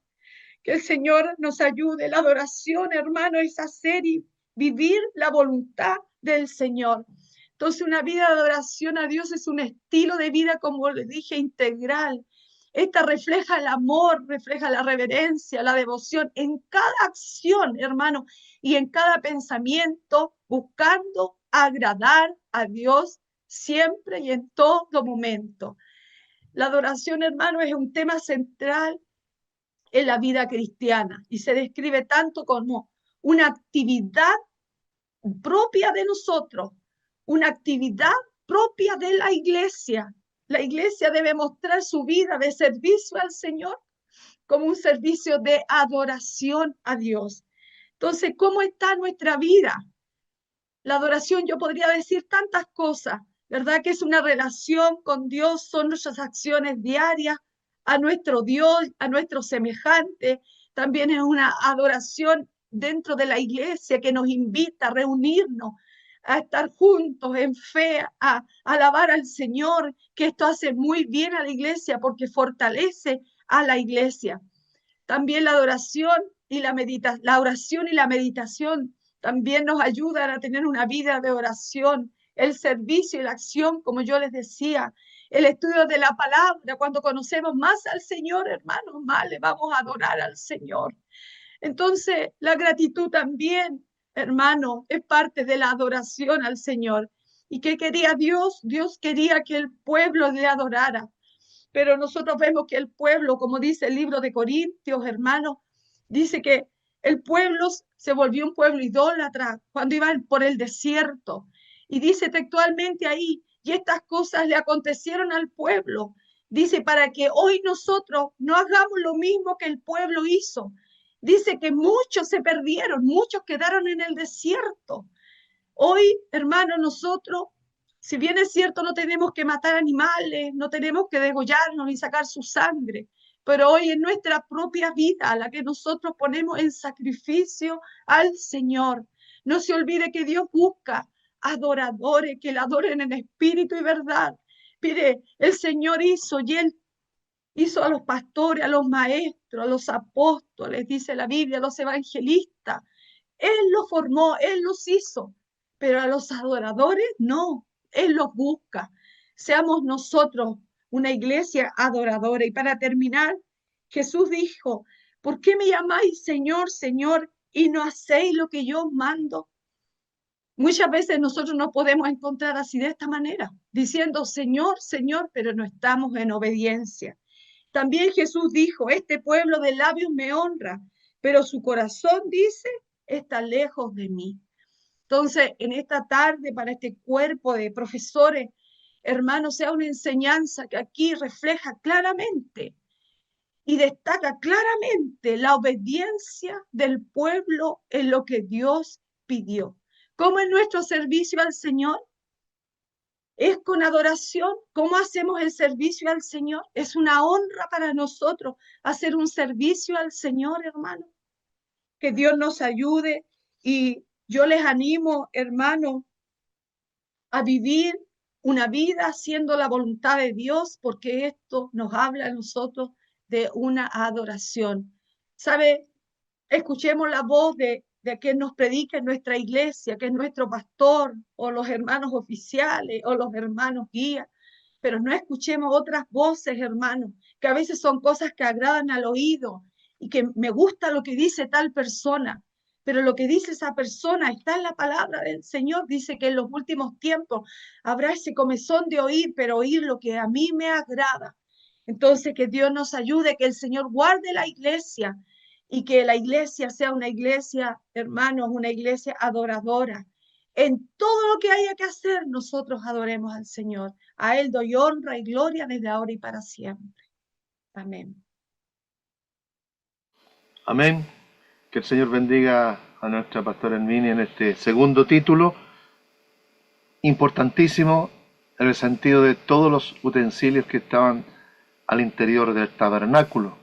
Que el Señor nos ayude. La adoración, hermano, es hacer y vivir la voluntad del Señor. Entonces, una vida de adoración a Dios es un estilo de vida, como le dije, integral. Esta refleja el amor, refleja la reverencia, la devoción en cada acción, hermano, y en cada pensamiento, buscando agradar a Dios siempre y en todo momento. La adoración, hermano, es un tema central en la vida cristiana y se describe tanto como una actividad propia de nosotros, una actividad propia de la iglesia. La iglesia debe mostrar su vida de servicio al Señor como un servicio de adoración a Dios. Entonces, ¿cómo está nuestra vida? La adoración, yo podría decir tantas cosas, ¿verdad? Que es una relación con Dios, son nuestras acciones diarias a nuestro Dios, a nuestro semejante. También es una adoración dentro de la iglesia que nos invita a reunirnos, a estar juntos en fe, a alabar al Señor, que esto hace muy bien a la iglesia porque fortalece a la iglesia. También la adoración y la oración y la meditación también nos ayudan a tener una vida de oración, el servicio y la acción, como yo les decía, el estudio de la palabra. Cuando conocemos más al Señor, hermanos, más le vamos a adorar al Señor. Entonces, la gratitud también, hermano, es parte de la adoración al Señor. ¿Y qué quería Dios? Dios quería que el pueblo le adorara. Pero nosotros vemos que el pueblo, como dice el libro de Corintios, hermanos, dice que el pueblo se volvió un pueblo idólatra cuando iban por el desierto. Y dice textualmente ahí, y estas cosas le acontecieron al pueblo. Dice, para que hoy nosotros no hagamos lo mismo que el pueblo hizo. Dice que muchos se perdieron, muchos quedaron en el desierto. Hoy, hermanos, nosotros, si bien es cierto, no tenemos que matar animales, no tenemos que degollarnos ni sacar su sangre, pero hoy en nuestra propia vida, la que nosotros ponemos en sacrificio al Señor, no se olvide que Dios busca adoradores que le adoren en espíritu y verdad. Mire, el Señor hizo y Él hizo a los pastores, a los maestros, a los apóstoles, dice la Biblia, a los evangelistas. Él los formó, Él los hizo, pero a los adoradores no, Él los busca. Seamos nosotros una iglesia adoradora. Y para terminar, Jesús dijo, ¿por qué me llamáis Señor, Señor, y no hacéis lo que yo mando? Muchas veces nosotros nos podemos encontrar así de esta manera, diciendo Señor, Señor, pero no estamos en obediencia. También Jesús dijo, este pueblo de labios me honra, pero su corazón dice, está lejos de mí. Entonces, en esta tarde, para este cuerpo de profesores, hermanos, sea una enseñanza que aquí refleja claramente y destaca claramente la obediencia del pueblo en lo que Dios pidió. ¿Cómo es nuestro servicio al Señor? Es con adoración. ¿Cómo hacemos el servicio al Señor? Es una honra para nosotros hacer un servicio al Señor, hermano. Que Dios nos ayude y yo les animo, hermano, a vivir una vida haciendo la voluntad de Dios, porque esto nos habla a nosotros de una adoración. ¿Sabe? Escuchemos la voz de quien nos predica en nuestra iglesia, que es nuestro pastor, o los hermanos oficiales, o los hermanos guías, pero no escuchemos otras voces, hermanos, que a veces son cosas que agradan al oído y que me gusta lo que dice tal persona, pero lo que dice esa persona está en la palabra del Señor. Dice que en los últimos tiempos habrá ese comezón de oír, pero oír lo que a mí me agrada. Entonces, que Dios nos ayude, que el Señor guarde la iglesia y que la iglesia sea una iglesia, hermanos, una iglesia adoradora. En todo lo que haya que hacer, nosotros adoremos al Señor. A Él doy honra y gloria desde ahora y para siempre. Amén. Amén. Que el Señor bendiga a nuestra pastora Herminia en este segundo título, importantísimo en el sentido de todos los utensilios que estaban al interior del tabernáculo.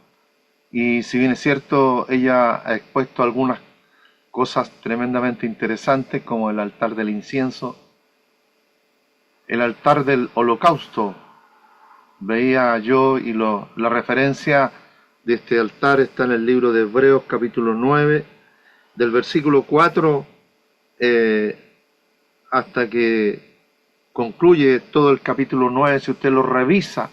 Y si bien es cierto, ella ha expuesto algunas cosas tremendamente interesantes, como el altar del incienso, el altar del holocausto. Veía yo, y la referencia de este altar está en el libro de Hebreos capítulo 9, del versículo 4 hasta que concluye todo el capítulo 9. Si usted lo revisa,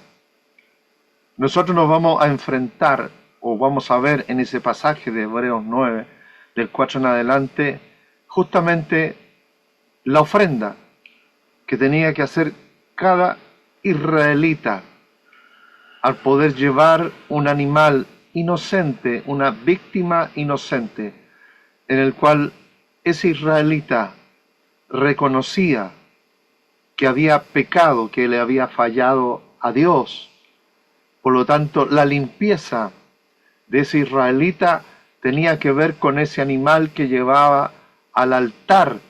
nosotros nos vamos a enfrentar, o vamos a ver en ese pasaje de Hebreos 9, del 4 en adelante, justamente la ofrenda que tenía que hacer cada israelita al poder llevar un animal inocente, una víctima inocente, en el cual ese israelita reconocía que había pecado, que le había fallado a Dios. Por lo tanto, la limpieza de ese israelita tenía que ver con ese animal que llevaba al altar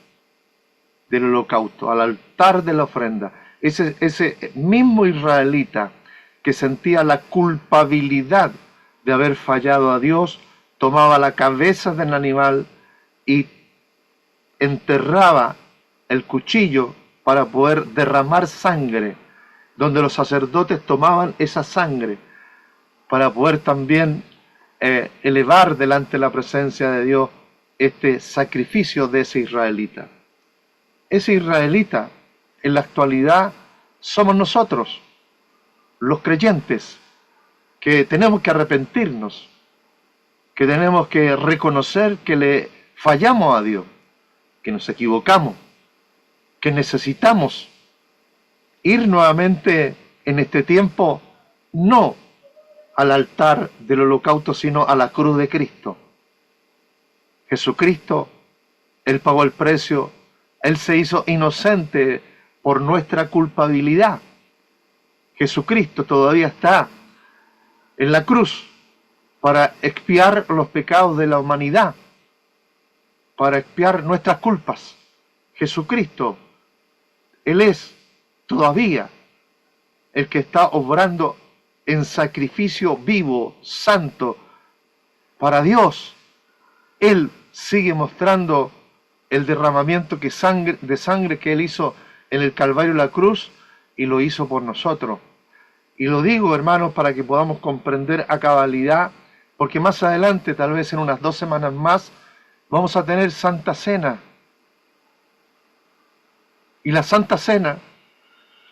del holocausto, al altar de la ofrenda. Ese mismo israelita que sentía la culpabilidad de haber fallado a Dios, tomaba la cabeza del animal y enterraba el cuchillo para poder derramar sangre, donde los sacerdotes tomaban esa sangre para poder también elevar delante de la presencia de Dios este sacrificio de ese israelita. Ese israelita, en la actualidad, somos nosotros, los creyentes, que tenemos que arrepentirnos, que tenemos que reconocer que le fallamos a Dios, que nos equivocamos, que necesitamos ir nuevamente en este tiempo, no al altar del holocausto, sino a la cruz de Cristo. Jesucristo, Él pagó el precio, Él se hizo inocente por nuestra culpabilidad. Jesucristo todavía está en la cruz para expiar los pecados de la humanidad, para expiar nuestras culpas. Jesucristo, Él es todavía el que está obrando en sacrificio vivo, santo, para Dios. Él sigue mostrando el derramamiento de sangre que Él hizo en el Calvario y la cruz, y lo hizo por nosotros. Y lo digo, hermanos, para que podamos comprender a cabalidad, porque más adelante, tal vez en unas 2 semanas más, vamos a tener Santa Cena. Y la Santa Cena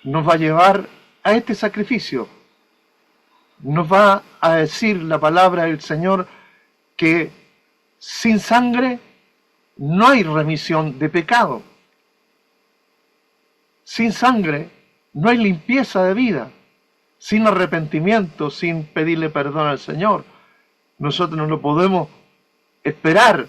nos va a llevar a este sacrificio. Nos va a decir la palabra del Señor que sin sangre no hay remisión de pecado. Sin sangre no hay limpieza de vida. Sin arrepentimiento, sin pedirle perdón al Señor, nosotros no podemos esperar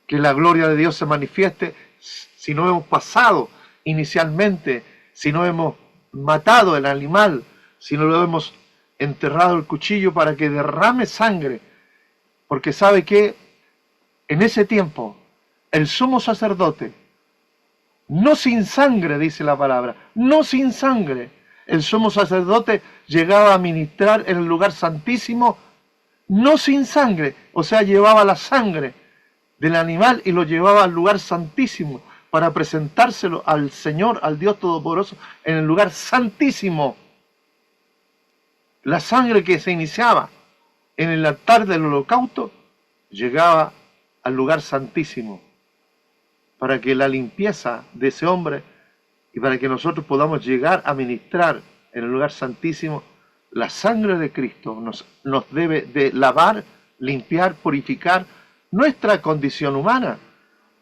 que la gloria de Dios se manifieste si no hemos pasado inicialmente, si no hemos matado el animal, si no lo hemos enterrado el cuchillo para que derrame sangre. Porque sabe que en ese tiempo el sumo sacerdote, no sin sangre, dice la palabra, no sin sangre, el sumo sacerdote llegaba a ministrar en el lugar santísimo, no sin sangre, o sea, llevaba la sangre del animal y lo llevaba al lugar santísimo para presentárselo al Señor, al Dios Todopoderoso, en el lugar santísimo. La sangre que se iniciaba en el altar del holocausto llegaba al lugar santísimo para que la limpieza de ese hombre y para que nosotros podamos llegar a ministrar en el lugar santísimo, la sangre de Cristo nos debe de lavar, limpiar, purificar nuestra condición humana.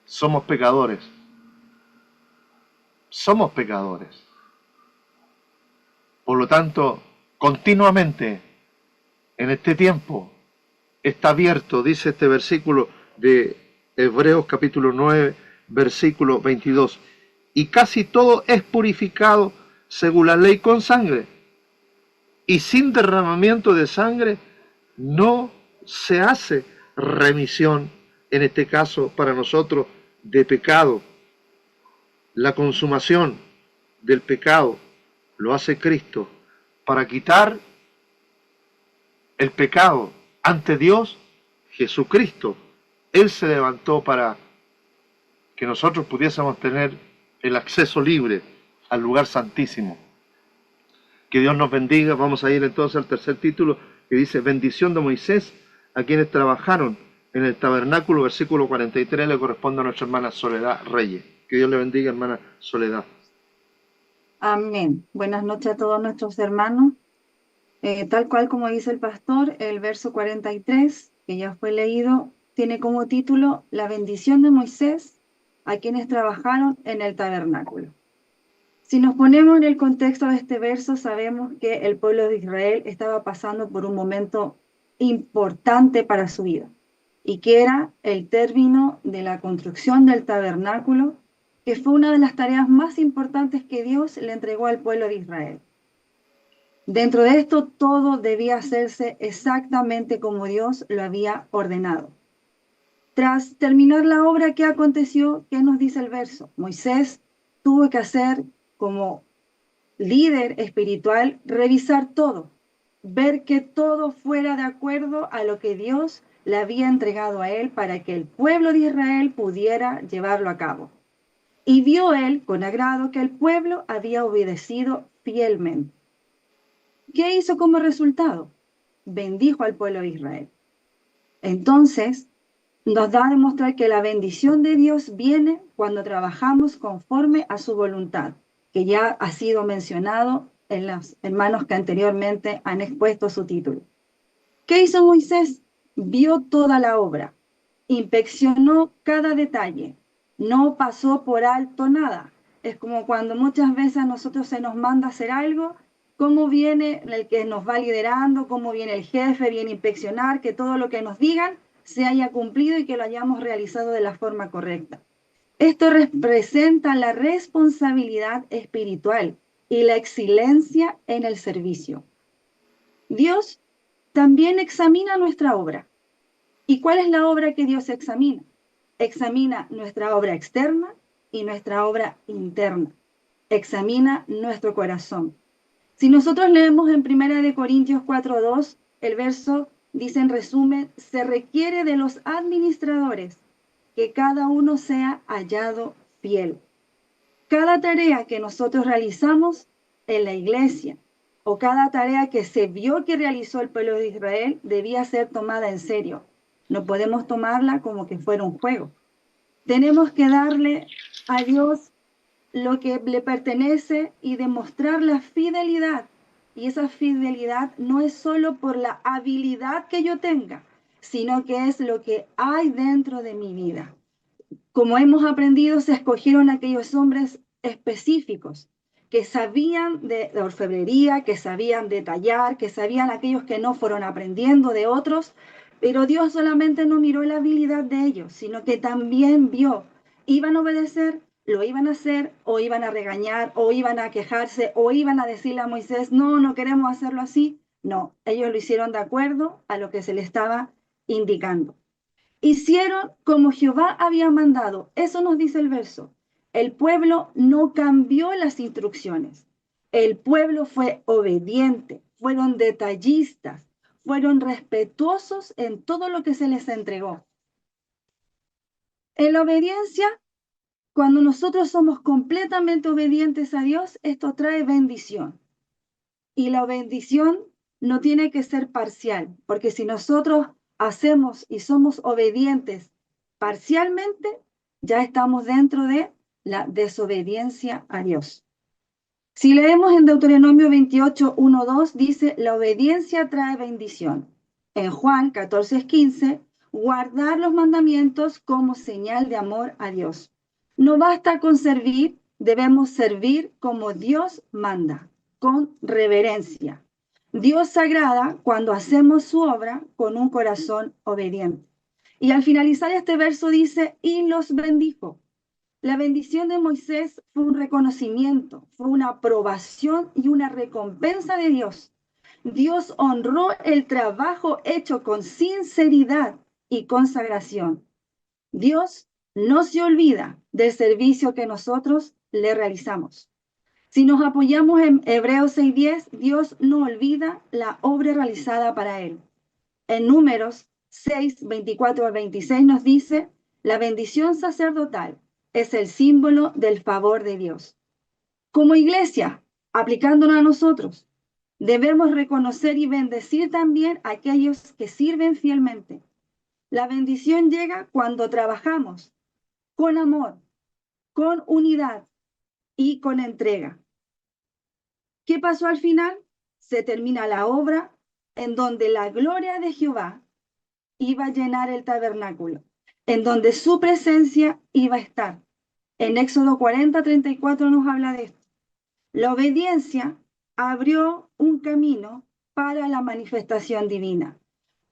Somos pecadores. Somos pecadores. Por lo tanto, continuamente en este tiempo está abierto, dice este versículo de Hebreos capítulo 9, versículo 22, y casi todo es purificado según la ley con sangre, y sin derramamiento de sangre no se hace remisión, en este caso para nosotros, de pecado. La consumación del pecado lo hace Cristo para quitar el pecado ante Dios. Jesucristo, Él se levantó para que nosotros pudiésemos tener el acceso libre al lugar santísimo. Que Dios nos bendiga. Vamos a ir entonces al tercer título, que dice bendición de Moisés a quienes trabajaron en el tabernáculo. Versículo 43 le corresponde a nuestra hermana Soledad Reyes. Que Dios le bendiga, hermana Soledad. Amén. Buenas noches a todos nuestros hermanos. Tal cual como dice el pastor, el verso 43, que ya fue leído, tiene como título la bendición de Moisés a quienes trabajaron en el tabernáculo. Si nos ponemos en el contexto de este verso, sabemos que el pueblo de Israel estaba pasando por un momento importante para su vida, y que era el término de la construcción del tabernáculo, que fue una de las tareas más importantes que Dios le entregó al pueblo de Israel. Dentro de esto, todo debía hacerse exactamente como Dios lo había ordenado. Tras terminar la obra, ¿qué aconteció? ¿Qué nos dice el verso? Moisés tuvo que hacer, como líder espiritual, revisar todo, ver que todo fuera de acuerdo a lo que Dios le había entregado a él para que el pueblo de Israel pudiera llevarlo a cabo. Y vio él con agrado que el pueblo había obedecido fielmente. ¿Qué hizo como resultado? Bendijo al pueblo de Israel. Entonces, nos da a demostrar que la bendición de Dios viene cuando trabajamos conforme a su voluntad, que ya ha sido mencionado en los hermanos que anteriormente han expuesto su título. ¿Qué hizo Moisés? Vio toda la obra, inspeccionó cada detalle, no pasó por alto nada. Es como cuando muchas veces a nosotros se nos manda hacer algo, cómo viene el que nos va liderando, cómo viene el jefe, viene a inspeccionar que todo lo que nos digan se haya cumplido y que lo hayamos realizado de la forma correcta. Esto representa la responsabilidad espiritual y la excelencia en el servicio. Dios también examina nuestra obra. ¿Y cuál es la obra que Dios examina? Examina nuestra obra externa y nuestra obra interna. Examina nuestro corazón. Si nosotros leemos en 1 Corintios 4:2, el verso dice en resumen, se requiere de los administradores que cada uno sea hallado fiel. Cada tarea que nosotros realizamos en la iglesia o cada tarea que se vio que realizó el pueblo de Israel debía ser tomada en serio. No podemos tomarla como que fuera un juego. Tenemos que darle a Dios lo que le pertenece y demostrar la fidelidad. Y esa fidelidad no es solo por la habilidad que yo tenga, sino que es lo que hay dentro de mi vida. Como hemos aprendido, se escogieron aquellos hombres específicos que sabían de orfebrería, que sabían de tallar, que sabían aquellos que no fueron aprendiendo de otros, pero Dios solamente no miró la habilidad de ellos, sino que también vio, iban a obedecer, lo iban a hacer, o iban a regañar, o iban a quejarse, o iban a decirle a Moisés, no, no queremos hacerlo así. No, ellos lo hicieron de acuerdo a lo que se les estaba indicando. Hicieron como Jehová había mandado. Eso nos dice el verso. El pueblo no cambió las instrucciones. El pueblo fue obediente, fueron detallistas, fueron respetuosos en todo lo que se les entregó. En la obediencia, cuando nosotros somos completamente obedientes a Dios, esto trae bendición. Y la bendición no tiene que ser parcial, porque si nosotros hacemos y somos obedientes parcialmente, ya estamos dentro de la desobediencia a Dios. Si leemos en Deuteronomio 28, 1, 2, dice, la obediencia trae bendición. En Juan 14, 15, guardar los mandamientos como señal de amor a Dios. No basta con servir, debemos servir como Dios manda, con reverencia. Dios se agrada cuando hacemos su obra con un corazón obediente. Y al finalizar este verso dice, y los bendijo. La bendición de Moisés fue un reconocimiento, fue una aprobación y una recompensa de Dios. Dios honró el trabajo hecho con sinceridad y consagración. Dios no se olvida del servicio que nosotros le realizamos. Si nos apoyamos en Hebreos 6:10, Dios no olvida la obra realizada para él. En Números 6, 24 al 26 nos dice, la bendición sacerdotal es el símbolo del favor de Dios. Como iglesia, aplicándonos a nosotros, debemos reconocer y bendecir también a aquellos que sirven fielmente. La bendición llega cuando trabajamos con amor, con unidad y con entrega. ¿Qué pasó al final? Se termina la obra en donde la gloria de Jehová iba a llenar el tabernáculo, en donde su presencia iba a estar. En Éxodo 40, 34 nos habla de esto. La obediencia abrió un camino para la manifestación divina.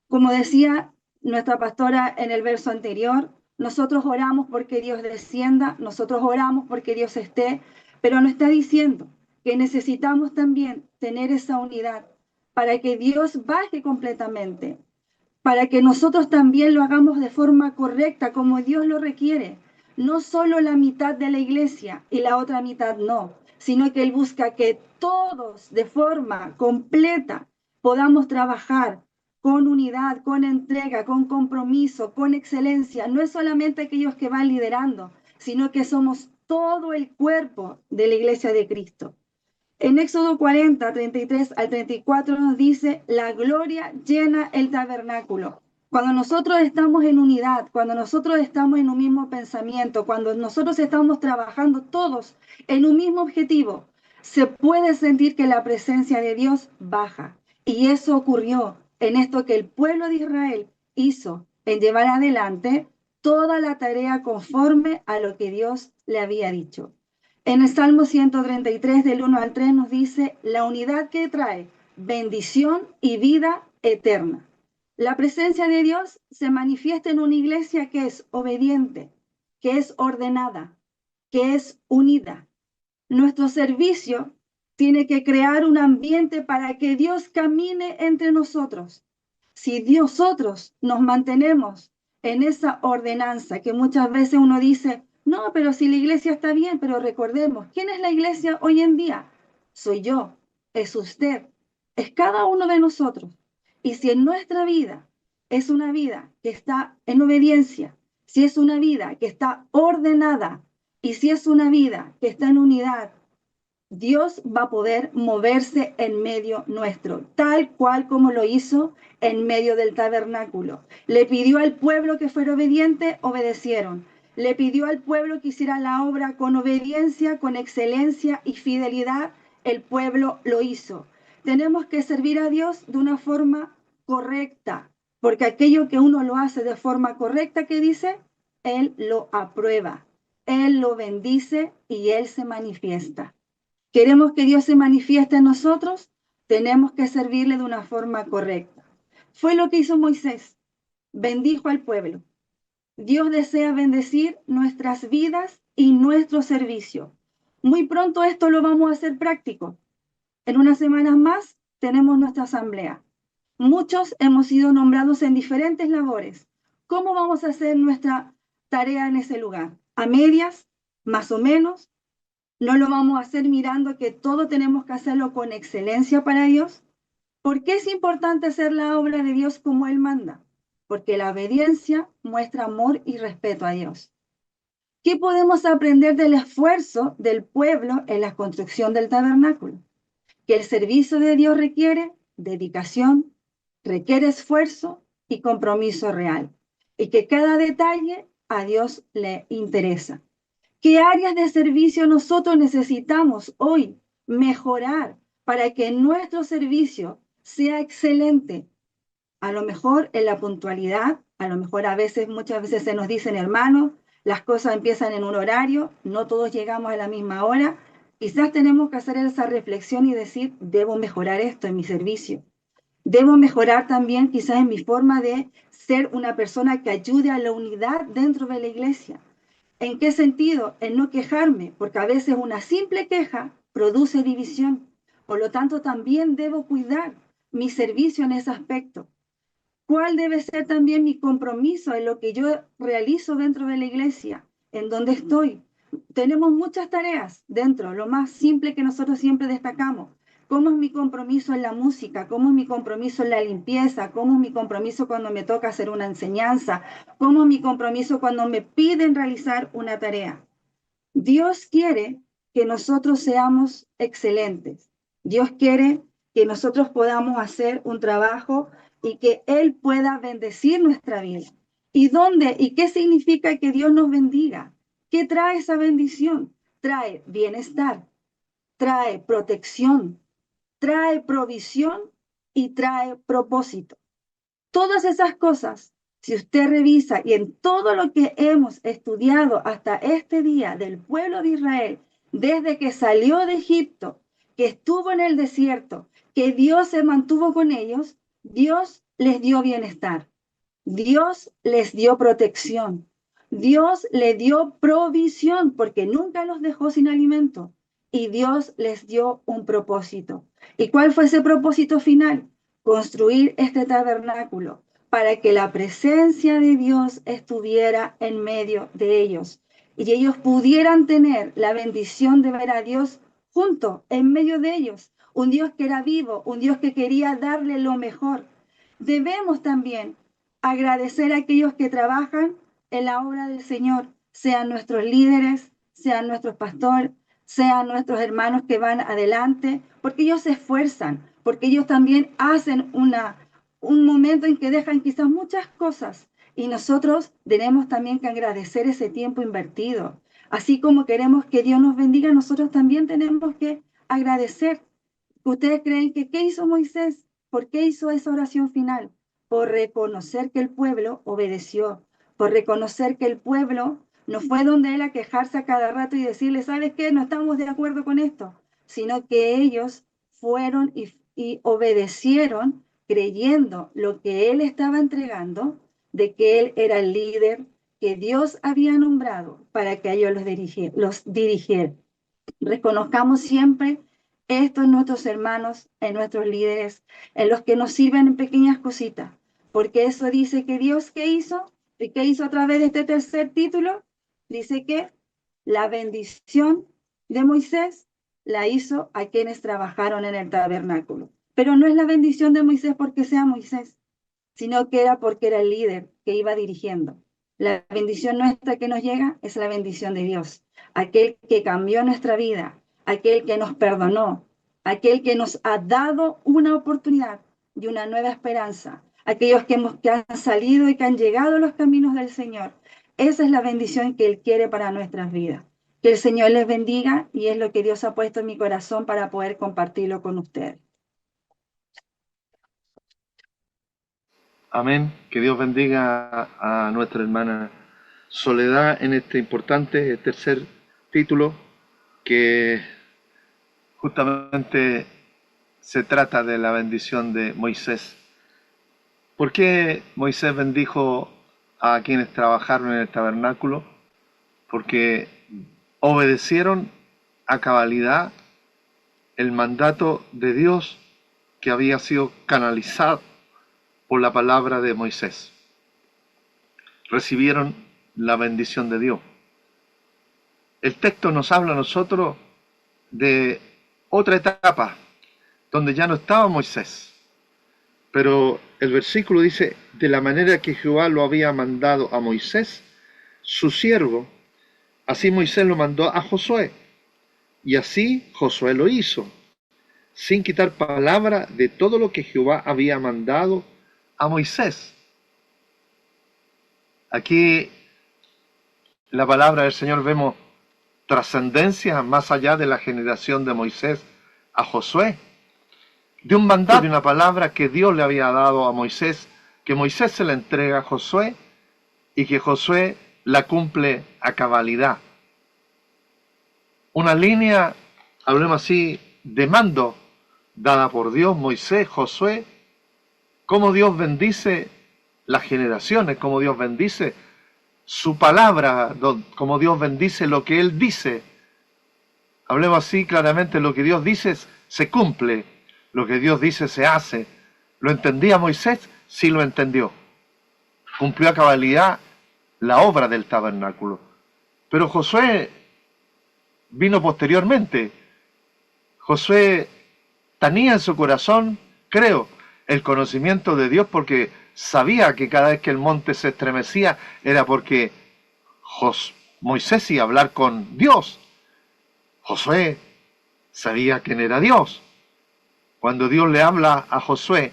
Como decía nuestra pastora en el verso anterior, nosotros oramos porque Dios descienda, nosotros oramos porque Dios esté, pero nos está diciendo que necesitamos también tener esa unidad para que Dios baje completamente, para que nosotros también lo hagamos de forma correcta, como Dios lo requiere. No solo la mitad de la iglesia y la otra mitad no, sino que Él busca que todos de forma completa podamos trabajar con unidad, con entrega, con compromiso, con excelencia. No es solamente aquellos que van liderando, sino que somos todo el cuerpo de la iglesia de Cristo. En Éxodo 40, 33 al 34 nos dice, la gloria llena el tabernáculo. Cuando nosotros estamos en unidad, cuando nosotros estamos en un mismo pensamiento, cuando nosotros estamos trabajando todos en un mismo objetivo, se puede sentir que la presencia de Dios baja. Y eso ocurrió en esto que el pueblo de Israel hizo, en llevar adelante toda la tarea conforme a lo que Dios le había dicho. En el Salmo 133, del 1 al 3, nos dice, la unidad que trae bendición y vida eterna. La presencia de Dios se manifiesta en una iglesia que es obediente, que es ordenada, que es unida. Nuestro servicio tiene que crear un ambiente para que Dios camine entre nosotros. Si nosotros nos mantenemos en esa ordenanza que muchas veces uno dice, no, pero si la iglesia está bien, pero recordemos, ¿quién es la iglesia hoy en día? Soy yo, es usted, es cada uno de nosotros. Y si en nuestra vida es una vida que está en obediencia, si es una vida que está ordenada y si es una vida que está en unidad, Dios va a poder moverse en medio nuestro, tal cual como lo hizo en medio del tabernáculo. Le pidió al pueblo que fuera obediente, obedecieron. Le pidió al pueblo que hiciera la obra con obediencia, con excelencia y fidelidad, el pueblo lo hizo. Tenemos que servir a Dios de una forma correcta, porque aquello que uno lo hace de forma correcta, ¿qué dice? Él lo aprueba, Él lo bendice y Él se manifiesta. queremos que Dios se manifieste en nosotros, tenemos que servirle de una forma correcta. Fue lo que hizo Moisés, bendijo al pueblo. Dios desea bendecir nuestras vidas y nuestro servicio. Muy pronto esto lo vamos a hacer práctico. En unas semanas más tenemos nuestra asamblea. Muchos hemos sido nombrados en diferentes labores. ¿Cómo vamos a hacer nuestra tarea en ese lugar? ¿A medias? ¿Más o menos? ¿No lo vamos a hacer mirando que todo tenemos que hacerlo con excelencia para Dios? ¿Por qué es importante hacer la obra de Dios como Él manda? Porque la obediencia muestra amor y respeto a Dios. ¿Qué podemos aprender del esfuerzo del pueblo en la construcción del tabernáculo? Que el servicio de Dios requiere dedicación, requiere esfuerzo y compromiso real, y que cada detalle a Dios le interesa. ¿Qué áreas de servicio nosotros necesitamos hoy mejorar para que nuestro servicio sea excelente? A lo mejor en la puntualidad, a lo mejor muchas veces se nos dicen, hermanos, las cosas empiezan en un horario, no todos llegamos a la misma hora. Quizás tenemos que hacer esa reflexión y decir, debo mejorar esto en mi servicio. Debo mejorar también quizás en mi forma de ser una persona que ayude a la unidad dentro de la iglesia. ¿En qué sentido? En no quejarme, porque a veces una simple queja produce división. Por lo tanto, también debo cuidar mi servicio en ese aspecto. ¿Cuál debe ser también mi compromiso en lo que yo realizo dentro de la iglesia, en donde estoy? Tenemos muchas tareas dentro, lo más simple que nosotros siempre destacamos. ¿Cómo es mi compromiso en la música? ¿Cómo es mi compromiso en la limpieza? ¿Cómo es mi compromiso cuando me toca hacer una enseñanza? ¿Cómo es mi compromiso cuando me piden realizar una tarea? Dios quiere que nosotros seamos excelentes. Dios quiere que nosotros podamos hacer un trabajo y que Él pueda bendecir nuestra vida. ¿Y dónde? ¿Y qué significa que Dios nos bendiga? ¿Qué trae esa bendición? Trae bienestar, trae protección, trae provisión y trae propósito. Todas esas cosas, si usted revisa y en todo lo que hemos estudiado hasta este día del pueblo de Israel, desde que salió de Egipto, que estuvo en el desierto, que Dios se mantuvo con ellos, Dios les dio bienestar, Dios les dio protección, Dios les dio provisión porque nunca los dejó sin alimento y Dios les dio un propósito. ¿Y cuál fue ese propósito final? Construir este tabernáculo para que la presencia de Dios estuviera en medio de ellos y ellos pudieran tener la bendición de ver a Dios junto, en medio de ellos, un Dios que era vivo, un Dios que quería darle lo mejor. Debemos también agradecer a aquellos que trabajan en la obra del Señor, sean nuestros líderes, sean nuestros pastores, sean nuestros hermanos que van adelante, porque ellos se esfuerzan, porque ellos también hacen un momento en que dejan quizás muchas cosas y nosotros tenemos también que agradecer ese tiempo invertido. Así como queremos que Dios nos bendiga, nosotros también tenemos que agradecer. ¿Ustedes creen que qué hizo Moisés? ¿Por qué hizo esa oración final? Por reconocer que el pueblo obedeció, por reconocer que el pueblo no fue donde él a quejarse a cada rato y decirle, ¿sabes qué? No estamos de acuerdo con esto, sino que ellos fueron y obedecieron creyendo lo que él estaba entregando, de que él era el líder que Dios había nombrado para que ellos los dirigiera. Reconozcamos siempre esto en nuestros hermanos, en nuestros líderes, en los que nos sirven en pequeñas cositas, porque eso dice que Dios, ¿qué hizo? ¿Y qué hizo a través de este tercer título? Dice que la bendición de Moisés la hizo a quienes trabajaron en el tabernáculo. Pero no es la bendición de Moisés porque sea Moisés, sino que era porque era el líder que iba dirigiendo. La bendición nuestra que nos llega es la bendición de Dios, aquel que cambió nuestra vida, aquel que nos perdonó, aquel que nos ha dado una oportunidad y una nueva esperanza, aquellos que han salido y que han llegado a los caminos del Señor. Esa es la bendición que Él quiere para nuestras vidas. Que el Señor les bendiga y es lo que Dios ha puesto en mi corazón para poder compartirlo con ustedes. Amén. Que Dios bendiga a nuestra hermana Soledad en este importante tercer título, que justamente se trata de la bendición de Moisés. ¿Por qué Moisés bendijo a quienes trabajaron en el tabernáculo? Porque obedecieron a cabalidad el mandato de Dios que había sido canalizado por la palabra de Moisés. Recibieron la bendición de Dios. El texto nos habla a nosotros de otra etapa, donde ya no estaba Moisés. Pero el versículo dice, de la manera que Jehová lo había mandado a Moisés, su siervo, así Moisés lo mandó a Josué. Y así Josué lo hizo, sin quitar palabra de todo lo que Jehová había mandado a Moisés. Aquí la palabra del Señor vemos trascendencia más allá de la generación de Moisés a Josué, de un mandato, de una palabra que Dios le había dado a Moisés, que Moisés se la entrega a Josué y que Josué la cumple a cabalidad. Una línea, hablemos así, de mando dada por Dios, Moisés, Josué, cómo Dios bendice las generaciones, cómo Dios bendice su palabra, cómo Dios bendice lo que Él dice. Hablemos así claramente, lo que Dios dice se cumple, lo que Dios dice se hace. ¿Lo entendía Moisés? Sí lo entendió. Cumplió a cabalidad la obra del tabernáculo. Pero Josué vino posteriormente. Josué tenía en su corazón, creo, el conocimiento de Dios, porque sabía que cada vez que el monte se estremecía era porque Moisés iba a hablar con Dios. Josué sabía quién era Dios. Cuando Dios le habla a Josué,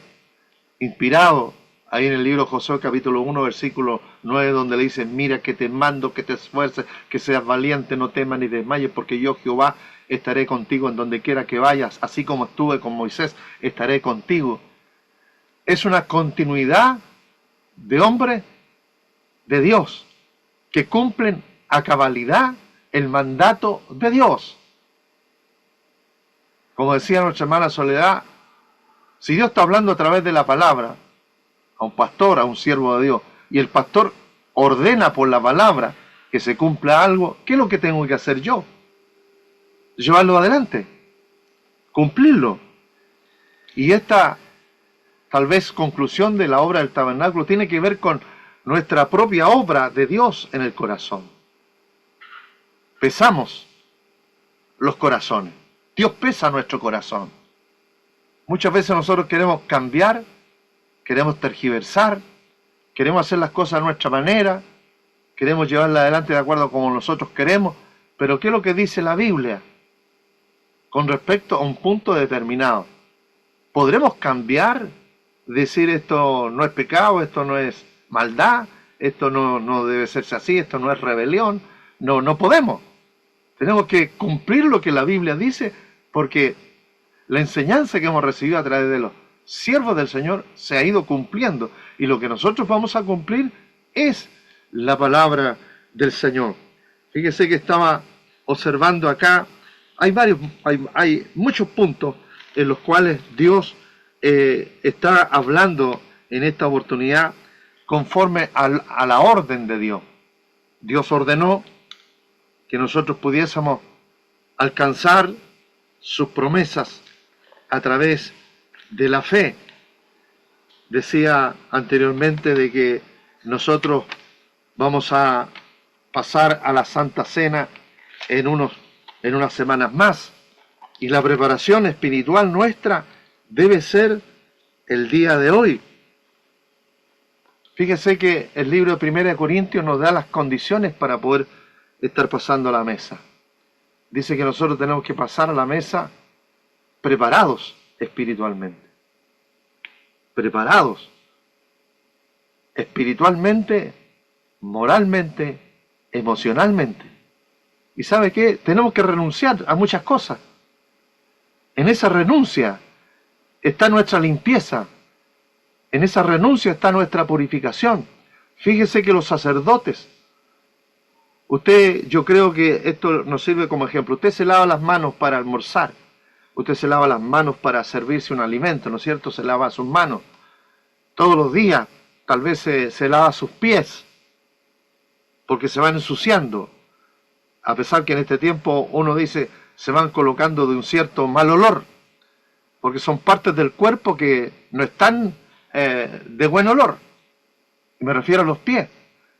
inspirado ahí en el libro de Josué capítulo 1 versículo 9, donde le dice, mira que te mando, que te esfuerces, que seas valiente, no temas ni desmayes, porque yo Jehová estaré contigo en donde quiera que vayas, así como estuve con Moisés, estaré contigo. Es una continuidad de hombres de Dios que cumplen a cabalidad el mandato de Dios. Como decía nuestra hermana Soledad, si Dios está hablando a través de la palabra, a un pastor, a un siervo de Dios, y el pastor ordena por la palabra que se cumpla algo, ¿qué es lo que tengo que hacer yo? Llevarlo adelante, cumplirlo. Y esta, tal vez, conclusión de la obra del tabernáculo tiene que ver con nuestra propia obra de Dios en el corazón. Pesamos los corazones. Dios pesa nuestro corazón. Muchas veces nosotros queremos cambiar, queremos tergiversar, queremos hacer las cosas a nuestra manera, queremos llevarlas adelante de acuerdo como nosotros queremos, pero ¿qué es lo que dice la Biblia con respecto a un punto determinado? ¿Podremos cambiar? Decir esto no es pecado, esto no es maldad, esto no debe serse así, esto no es rebelión. No podemos. Tenemos que cumplir lo que la Biblia dice, porque la enseñanza que hemos recibido a través de los siervos del Señor se ha ido cumpliendo, y lo que nosotros vamos a cumplir es la palabra del Señor. Fíjese que estaba observando acá, hay muchos puntos en los cuales Dios está hablando en esta oportunidad conforme a la orden de Dios. Dios ordenó que nosotros pudiésemos alcanzar sus promesas a través de la fe. Decía anteriormente de que nosotros vamos a pasar a la Santa Cena en unas semanas más, y la preparación espiritual nuestra debe ser el día de hoy. Fíjese que el libro de 1 Corintios nos da las condiciones para poder estar pasando a la mesa. Dice que nosotros tenemos que pasar a la mesa preparados espiritualmente. Preparados espiritualmente, moralmente, emocionalmente. ¿Y sabe qué? Tenemos que renunciar a muchas cosas. En esa renuncia está nuestra limpieza. En esa renuncia está nuestra purificación. Fíjese que los sacerdotes, yo creo que esto nos sirve como ejemplo. Usted se lava las manos para almorzar. Usted se lava las manos para servirse un alimento, ¿no es cierto? Se lava sus manos todos los días. Tal vez se lava sus pies, porque se van ensuciando. A pesar que en este tiempo uno dice, se van colocando de un cierto mal olor, porque son partes del cuerpo que no están de buen olor. Y me refiero a los pies.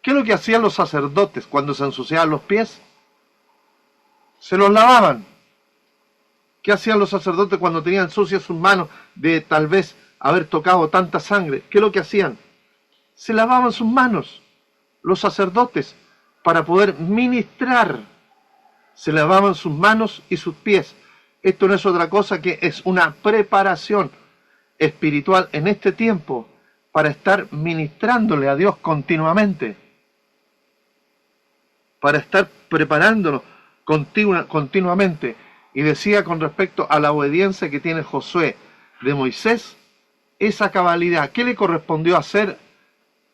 ¿Qué es lo que hacían los sacerdotes cuando se ensuciaban los pies? Se los lavaban. ¿Qué hacían los sacerdotes cuando tenían sucias sus manos de tal vez haber tocado tanta sangre? ¿Qué es lo que hacían? Se lavaban sus manos, los sacerdotes, para poder ministrar. Se lavaban sus manos y sus pies. Esto no es otra cosa que es una preparación espiritual en este tiempo para estar ministrándole a Dios continuamente, para estar preparándonos continuamente. Y decía con respecto a la obediencia que tiene Josué de Moisés, esa cabalidad. ¿Qué le correspondió hacer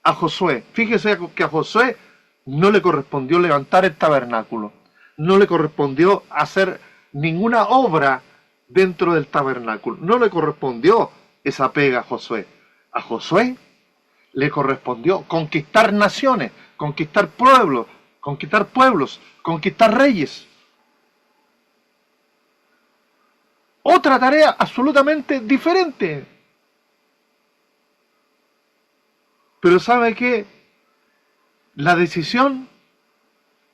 a Josué? Fíjese que a Josué no le correspondió levantar el tabernáculo, no le correspondió hacer ninguna obra dentro del tabernáculo, no le correspondió esa pega a Josué. A Josué le correspondió conquistar naciones, conquistar pueblos, conquistar reyes. Otra tarea absolutamente diferente. Pero ¿sabe qué? La decisión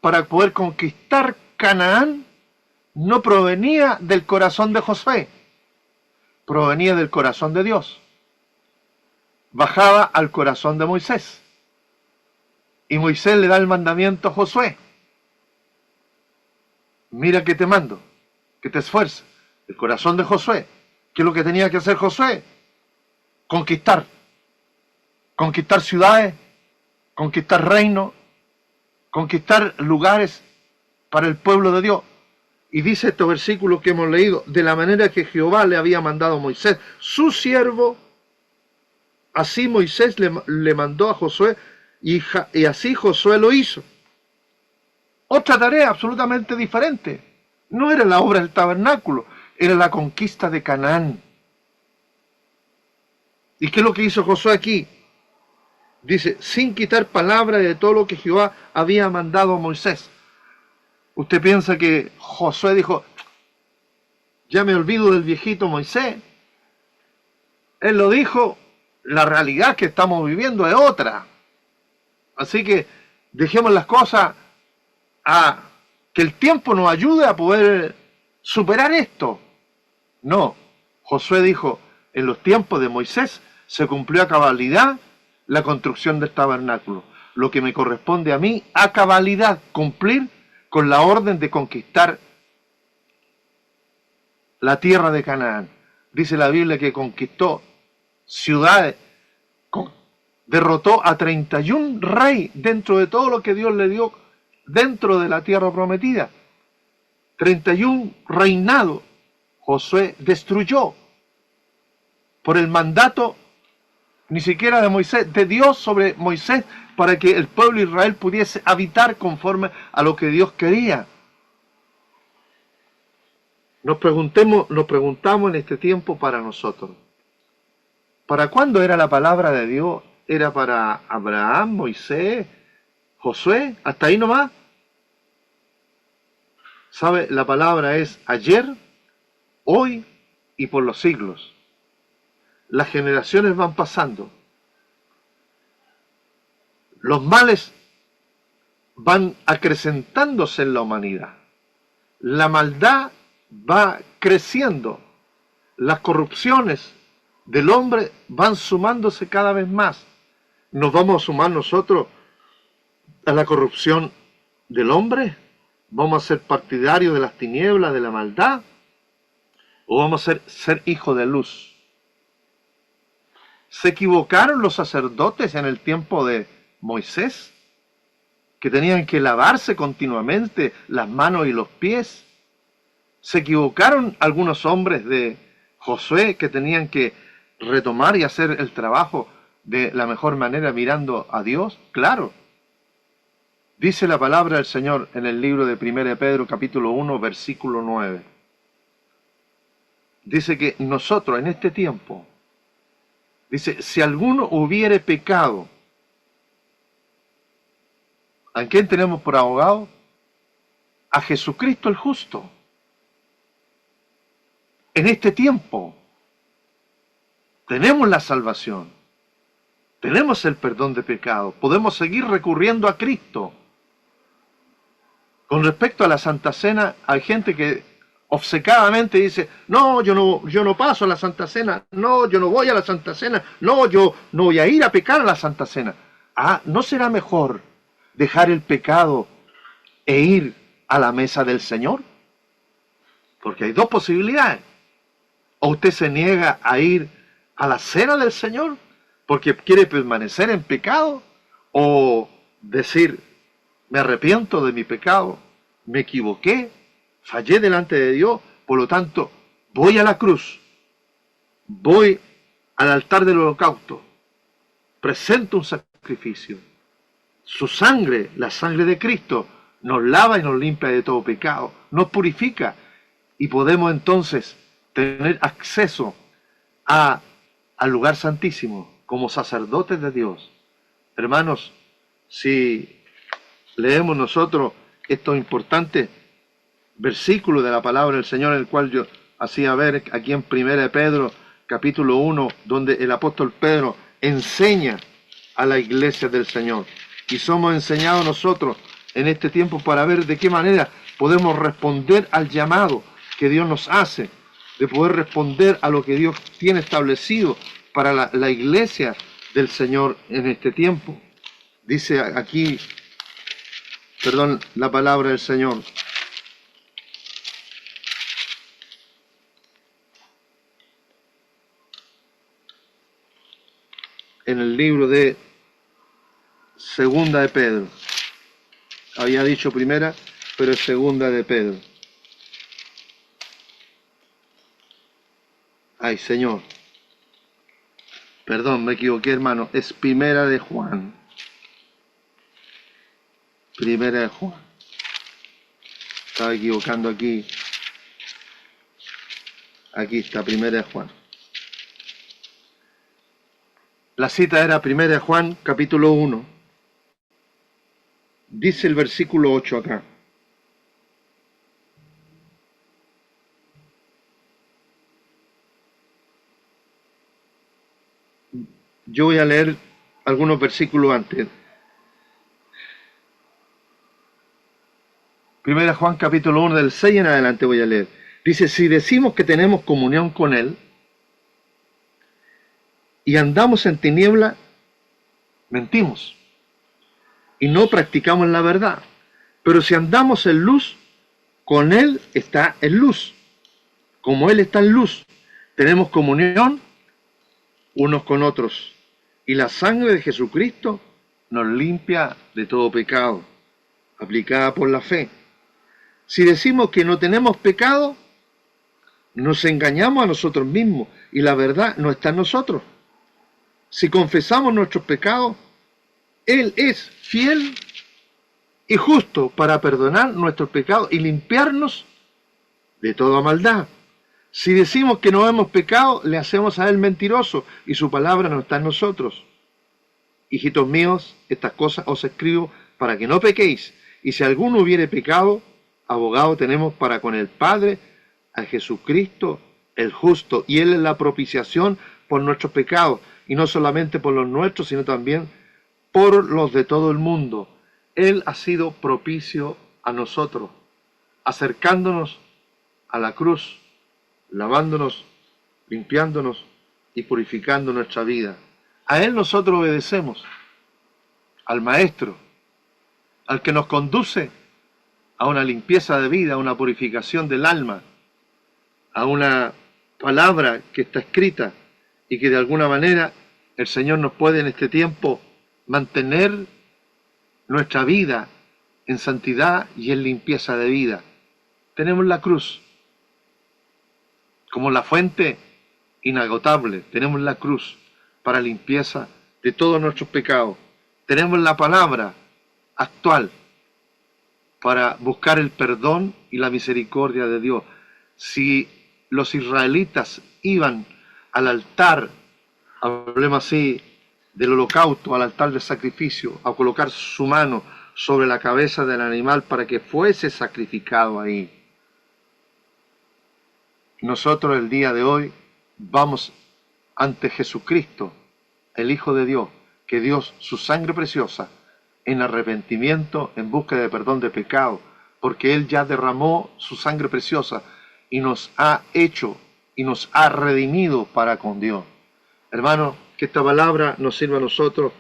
para poder conquistar Canaán no provenía del corazón de Josué, provenía del corazón de Dios. Bajaba al corazón de Moisés. Y Moisés le da el mandamiento a Josué. Mira que te mando, que te esfuerces. El corazón de Josué. ¿Qué es lo que tenía que hacer Josué? Conquistar. Conquistar ciudades, conquistar reinos, conquistar lugares para el pueblo de Dios. Y dice estos versículos que hemos leído, de la manera que Jehová le había mandado a Moisés, su siervo, así Moisés le mandó a Josué, y así Josué lo hizo. Otra tarea absolutamente diferente. No era la obra del tabernáculo, era la conquista de Canaán. ¿Y qué es lo que hizo Josué aquí? Dice, sin quitar palabra de todo lo que Jehová había mandado a Moisés. ¿Usted piensa que Josué dijo, ya me olvido del viejito Moisés? Él lo dijo, la realidad que estamos viviendo es otra. Así que dejemos las cosas a que el tiempo nos ayude a poder superar esto. No, Josué dijo, en los tiempos de Moisés se cumplió a cabalidad la construcción del tabernáculo. Lo que me corresponde a mí, a cabalidad, cumplir con la orden de conquistar la tierra de Canaán. Dice la Biblia que conquistó ciudades, derrotó a 31 reyes dentro de todo lo que Dios le dio dentro de la tierra prometida. 31 reinados Josué destruyó por el mandato ni siquiera de Moisés, de Dios sobre Moisés, para que el pueblo de Israel pudiese habitar conforme a lo que Dios quería. Nos preguntamos en este tiempo para nosotros, ¿para cuándo era la palabra de Dios? ¿Era para Abraham, Moisés, Josué? ¿Hasta ahí nomás? ¿Sabe? La palabra es ayer, hoy y por los siglos. Las generaciones van pasando. Los males van acrecentándose en la humanidad. La maldad va creciendo. Las corrupciones del hombre van sumándose cada vez más. ¿Nos vamos a sumar nosotros a la corrupción del hombre? ¿Vamos a ser partidarios de las tinieblas, de la maldad? ¿O vamos a ser hijos de luz? ¿Se equivocaron los sacerdotes en el tiempo de Moisés? Que tenían que lavarse continuamente las manos y los pies. ¿Se equivocaron algunos hombres de Josué que tenían que retomar y hacer el trabajo de la mejor manera mirando a Dios? Claro. Dice la palabra del Señor en el libro de 1 Pedro capítulo 1 versículo 9. dice que nosotros en este tiempo, dice, si alguno hubiere pecado, ¿a quién tenemos por abogado? A Jesucristo el justo. En este tiempo tenemos la salvación, tenemos el perdón de pecado, podemos seguir recurriendo a Cristo. Con respecto a la Santa Cena, hay gente que obcecadamente dice, no, yo no paso a la Santa Cena, no, yo no voy a la Santa Cena, no, yo no voy a ir a pecar a la Santa Cena. Ah, ¿no será mejor dejar el pecado e ir a la mesa del Señor? Porque hay dos posibilidades. O usted se niega a ir a la cena del Señor porque quiere permanecer en pecado, o decir, me arrepiento de mi pecado, me equivoqué, fallé delante de Dios, por lo tanto, voy a la cruz, voy al altar del holocausto, presento un sacrificio. Su sangre, la sangre de Cristo, nos lava y nos limpia de todo pecado, nos purifica, y podemos entonces tener acceso al lugar santísimo como sacerdotes de Dios. Hermanos, si leemos nosotros estos importantes versículos de la palabra del Señor, el cual yo hacía ver aquí en 1 Pedro, capítulo 1, donde el apóstol Pedro enseña a la iglesia del Señor. Y somos enseñados nosotros en este tiempo para ver de qué manera podemos responder al llamado que Dios nos hace, de poder responder a lo que Dios tiene establecido para la iglesia del Señor en este tiempo. Dice aquí, la palabra del Señor. En el libro de Segunda de Pedro. Había dicho primera, pero es Segunda de Pedro. Ay, Señor. Perdón, me equivoqué, hermano. Es Primera de Juan. Primera de Juan. Estaba equivocando aquí. Aquí está, Primera de Juan. La cita era Primera de Juan, capítulo 1. Dice el versículo 8 acá. Yo voy a leer algunos versículos antes. Primera Juan capítulo 1 del 6 en adelante voy a leer. Dice, si decimos que tenemos comunión con Él y andamos en tiniebla, mentimos y no practicamos la verdad. Pero si andamos en luz, con Él está en luz. Como Él está en luz, tenemos comunión unos con otros. Y la sangre de Jesucristo nos limpia de todo pecado, aplicada por la fe. Si decimos que no tenemos pecado, nos engañamos a nosotros mismos y la verdad no está en nosotros. Si confesamos nuestros pecados, Él es fiel y justo para perdonar nuestros pecados y limpiarnos de toda maldad. Si decimos que no hemos pecado, le hacemos a Él mentiroso y su palabra no está en nosotros. Hijitos míos, estas cosas os escribo para que no pequéis. Y si alguno hubiere pecado, abogado tenemos para con el Padre, a Jesucristo el justo. Y Él es la propiciación por nuestros pecados. Y no solamente por los nuestros, sino también por los de todo el mundo. Él ha sido propicio a nosotros, acercándonos a la cruz, lavándonos, limpiándonos y purificando nuestra vida. A Él nosotros obedecemos, al Maestro, al que nos conduce a una limpieza de vida, a una purificación del alma, a una palabra que está escrita y que de alguna manera el Señor nos puede en este tiempo mantener nuestra vida en santidad y en limpieza de vida. Tenemos la cruz como la fuente inagotable. Tenemos la cruz para limpieza de todos nuestros pecados. Tenemos la palabra actual para buscar el perdón y la misericordia de Dios. Si los israelitas iban al altar, hablemos así, del holocausto, al altar del sacrificio, a colocar su mano sobre la cabeza del animal para que fuese sacrificado ahí. Nosotros el día de hoy vamos ante Jesucristo, el Hijo de Dios, que dio su sangre preciosa en arrepentimiento, en búsqueda de perdón de pecado, porque Él ya derramó su sangre preciosa y nos ha hecho y nos ha redimido para con Dios. Hermanos, que esta palabra nos sirva a nosotros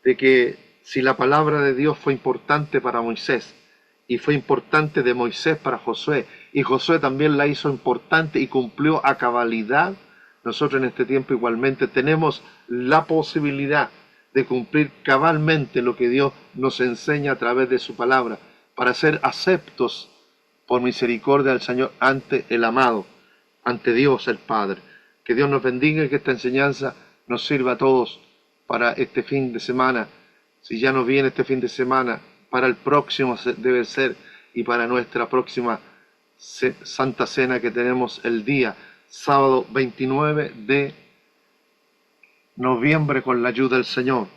de que si la palabra de Dios fue importante para Moisés y fue importante de Moisés para Josué, y Josué también la hizo importante y cumplió a cabalidad, nosotros en este tiempo igualmente tenemos la posibilidad de cumplir cabalmente lo que Dios nos enseña a través de su palabra, para ser aceptos por misericordia del Señor ante el amado, ante Dios el Padre. Que Dios nos bendiga y que esta enseñanza nos sirva a todos para este fin de semana. Si ya nos viene este fin de semana, para el próximo debe ser, y para nuestra próxima Santa Cena que tenemos el día sábado 29 de noviembre con la ayuda del Señor.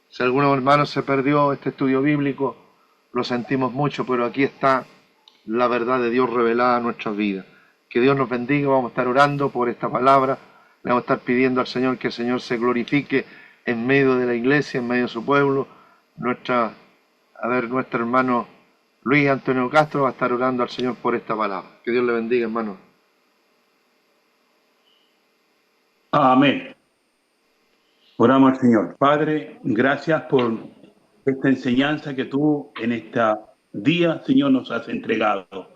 Si algunos hermanos se perdió este estudio bíblico, lo sentimos mucho, pero aquí está la verdad de Dios revelada a nuestras vidas. Que Dios nos bendiga, vamos a estar orando por esta palabra, le vamos a estar pidiendo al Señor que el Señor se glorifique en medio de la iglesia, en medio de su pueblo. Nuestro hermano Luis Antonio Castro va a estar orando al Señor por esta palabra. Que Dios le bendiga, hermano. Amén. Oramos al Señor. Padre, gracias por esta enseñanza que tú en este día, Señor, nos has entregado.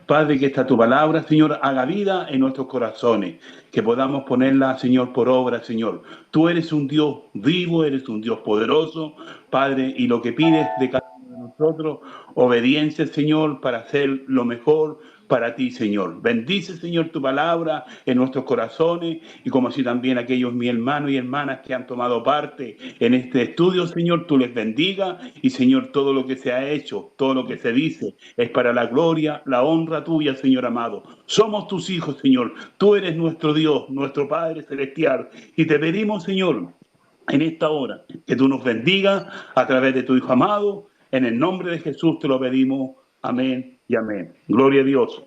Padre, que esta tu palabra, Señor, haga vida en nuestros corazones, que podamos ponerla, Señor, por obra, Señor. Tú eres un Dios vivo, eres un Dios poderoso, Padre, y lo que pides de cada uno de nosotros, obediencia, Señor, para hacer lo mejor para ti, Señor. Bendice, Señor, tu palabra en nuestros corazones, y como así también aquellos mis hermanos y hermanas que han tomado parte en este estudio, Señor, tú les bendiga, y Señor, todo lo que se ha hecho, todo lo que se dice, es para la gloria, la honra tuya, Señor amado. Somos tus hijos, Señor. Tú eres nuestro Dios, nuestro Padre celestial, y te pedimos, Señor, en esta hora, que tú nos bendigas a través de tu Hijo amado. En el nombre de Jesús te lo pedimos. Amén y amén. Gloria a Dios.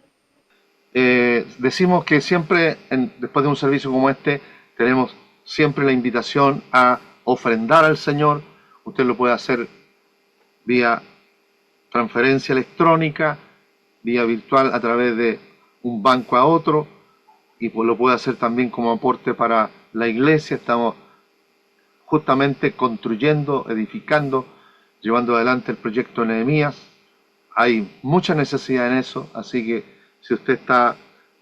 Decimos que siempre, después de un servicio como este, tenemos siempre la invitación a ofrendar al Señor. Usted lo puede hacer vía transferencia electrónica, vía virtual a través de un banco a otro, y pues lo puede hacer también como aporte para la iglesia. Estamos justamente construyendo, edificando, llevando adelante el proyecto Nehemías. Hay mucha necesidad en eso, así que si usted está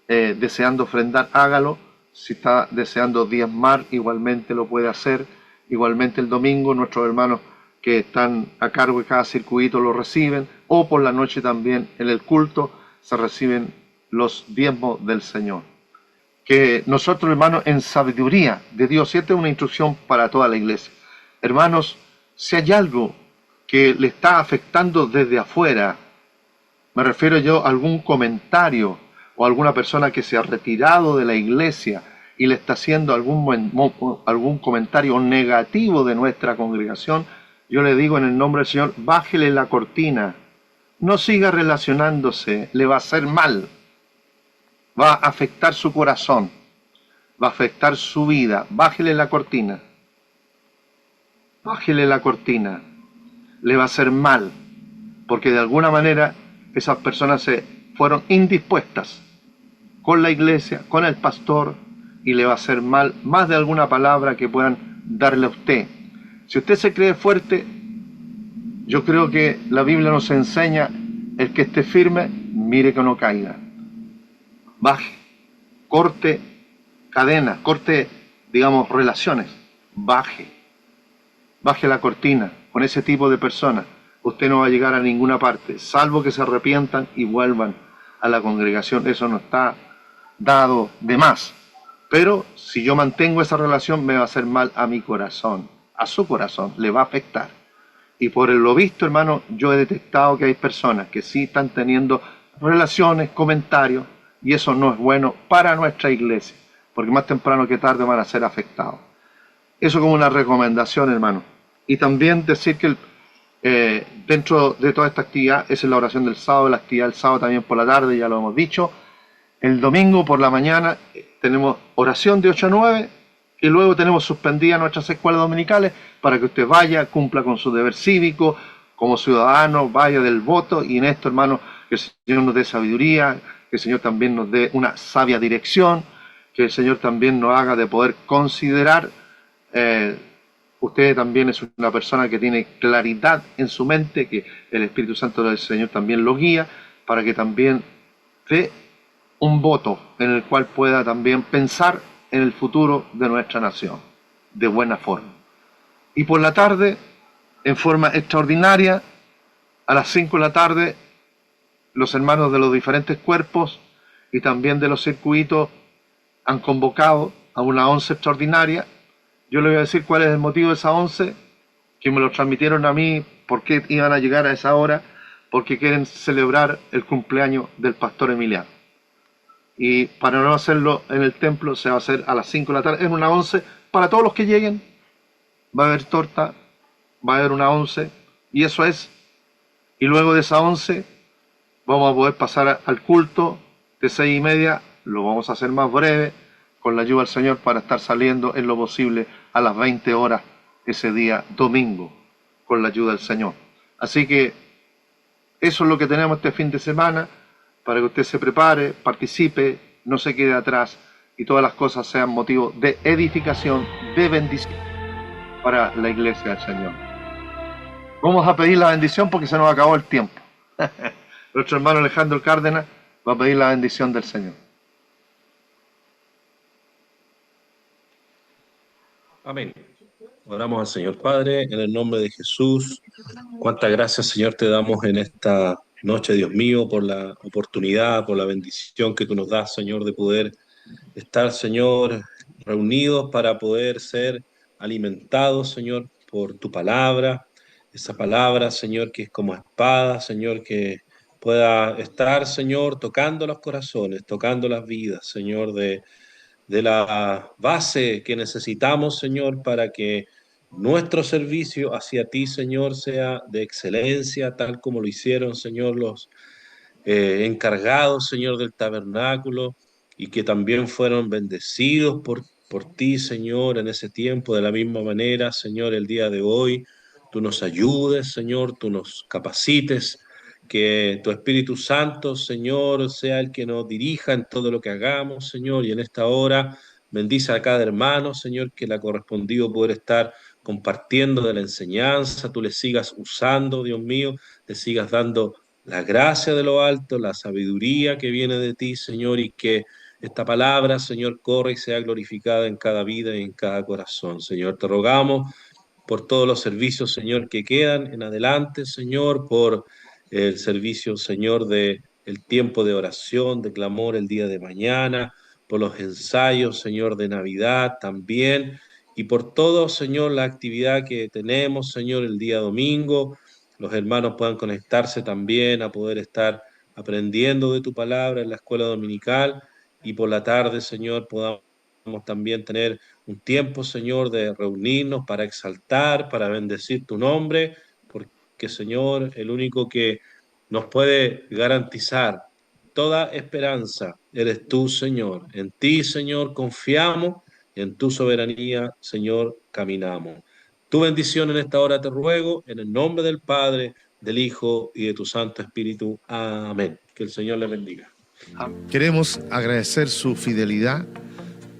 deseando ofrendar, hágalo. Si está deseando diezmar, igualmente lo puede hacer. Igualmente el domingo nuestros hermanos que están a cargo de cada circuito lo reciben, o por la noche también en el culto se reciben los diezmos del Señor. Que nosotros, hermanos, en sabiduría de Dios, y esta es una instrucción para toda la iglesia, hermanos, si hay algo que le está afectando desde afuera, me refiero yo a algún comentario o alguna persona que se ha retirado de la iglesia y le está haciendo algún comentario negativo de nuestra congregación, yo le digo en el nombre del Señor, bájele la cortina, no siga relacionándose, le va a hacer mal, va a afectar su corazón, va a afectar su vida. Bájele la cortina, bájele la cortina, le va a hacer mal, porque de alguna manera esas personas se fueron indispuestas con la iglesia, con el pastor, y le va a hacer mal más de alguna palabra que puedan darle a usted. Si usted se cree fuerte, yo creo que la Biblia nos enseña, el que esté firme, mire que no caiga. Baje, corte cadenas, corte, digamos, relaciones, baje la cortina. Con ese tipo de personas usted no va a llegar a ninguna parte, salvo que se arrepientan y vuelvan a la congregación. Eso no está dado de más. Pero si yo mantengo esa relación, me va a hacer mal a mi corazón, a su corazón, le va a afectar. Y por lo visto, hermano, yo he detectado que hay personas que sí están teniendo relaciones, comentarios, y eso no es bueno para nuestra iglesia, porque más temprano que tarde van a ser afectados. Eso como una recomendación, hermano. Y también decir que dentro de toda esta actividad, esa es la oración del sábado, la actividad del sábado también por la tarde, ya lo hemos dicho. El domingo por la mañana tenemos oración de 8 a 9 y luego tenemos suspendidas nuestras escuelas dominicales para que usted vaya, cumpla con su deber cívico, como ciudadano, vaya del voto, y en esto, hermano, que el Señor nos dé sabiduría, que el Señor también nos dé una sabia dirección, que el Señor también nos haga de poder considerar. Usted también es una persona que tiene claridad en su mente, que el Espíritu Santo del Señor también lo guía, para que también dé un voto en el cual pueda también pensar en el futuro de nuestra nación, de buena forma. Y por la tarde, en forma extraordinaria, a las 5 de la tarde, los hermanos de los diferentes cuerpos y también de los circuitos han convocado a una once extraordinaria. Yo le voy a decir cuál es el motivo de esa once, que me lo transmitieron a mí, por qué iban a llegar a esa hora, porque quieren celebrar el cumpleaños del pastor Emiliano. Y para no hacerlo en el templo, se va a hacer a las 5 de la tarde, es una once para todos los que lleguen. Va a haber torta, va a haber una once, y eso es. Y luego de esa once, vamos a poder pasar al culto de 6:30, lo vamos a hacer más breve, con la ayuda del Señor, para estar saliendo en lo posible a las 20 horas ese día domingo, con la ayuda del Señor. Así que eso es lo que tenemos este fin de semana, para que usted se prepare, participe, no se quede atrás, y todas las cosas sean motivo de edificación, de bendición para la iglesia del Señor. Vamos a pedir la bendición porque se nos acabó el tiempo. Nuestro hermano Alejandro Cárdenas va a pedir la bendición del Señor. Amén. Oramos al Señor. Padre, en el nombre de Jesús. Cuántas gracias, Señor, te damos en esta noche, Dios mío, por la oportunidad, por la bendición que tú nos das, Señor, de poder estar, Señor, reunidos para poder ser alimentados, Señor, por tu palabra. Esa palabra, Señor, que es como espada, Señor, que pueda estar, Señor, tocando los corazones, tocando las vidas, Señor, de la base que necesitamos, Señor, para que nuestro servicio hacia ti, Señor, sea de excelencia, tal como lo hicieron, Señor, los encargados, Señor, del tabernáculo, y que también fueron bendecidos por ti, Señor, en ese tiempo. De la misma manera, Señor, el día de hoy, tú nos ayudes, Señor, tú nos capacites, que tu Espíritu Santo, Señor, sea el que nos dirija en todo lo que hagamos, Señor, y en esta hora bendice a cada hermano, Señor, que le ha correspondido poder estar compartiendo de la enseñanza, tú le sigas usando, Dios mío, le sigas dando la gracia de lo alto, la sabiduría que viene de ti, Señor, y que esta palabra, Señor, corra y sea glorificada en cada vida y en cada corazón. Señor, te rogamos por todos los servicios, Señor, que quedan en adelante, Señor, por el servicio, Señor, de el tiempo de oración, de clamor el día de mañana, por los ensayos, Señor, de Navidad también, y por todo, Señor, la actividad que tenemos, Señor, el día domingo. Los hermanos puedan conectarse también a poder estar aprendiendo de tu palabra en la escuela dominical, y por la tarde, Señor, podamos también tener un tiempo, Señor, de reunirnos para exaltar, para bendecir tu nombre, porque, Señor, el único que nos puede garantizar toda esperanza eres tú, Señor. En ti, Señor, confiamos, y en tu soberanía, Señor, caminamos. Tu bendición en esta hora te ruego, en el nombre del Padre, del Hijo y de tu Santo Espíritu. Amén. Que el Señor le bendiga. Queremos agradecer su fidelidad,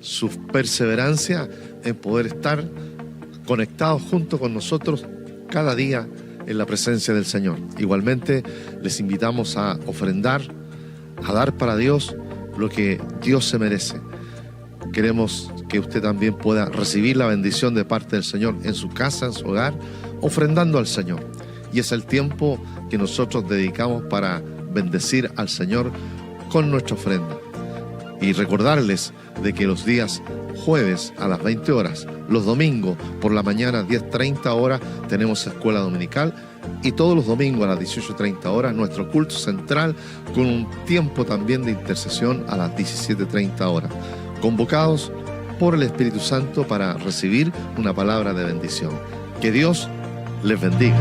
su perseverancia en poder estar conectados junto con nosotros cada día en la presencia del Señor. Igualmente les invitamos a ofrendar, a dar para Dios lo que Dios se merece. Queremos que usted también pueda recibir la bendición de parte del Señor en su casa, en su hogar, ofrendando al Señor. Y es el tiempo que nosotros dedicamos para bendecir al Señor con nuestra ofrenda. Y recordarles de que los días jueves a las 20 horas, los domingos por la mañana 10:30 horas, tenemos escuela dominical, y todos los domingos a las 18:30 horas nuestro culto central con un tiempo también de intercesión a las 17:30 horas. Convocados por el Espíritu Santo para recibir una palabra de bendición. Que Dios les bendiga.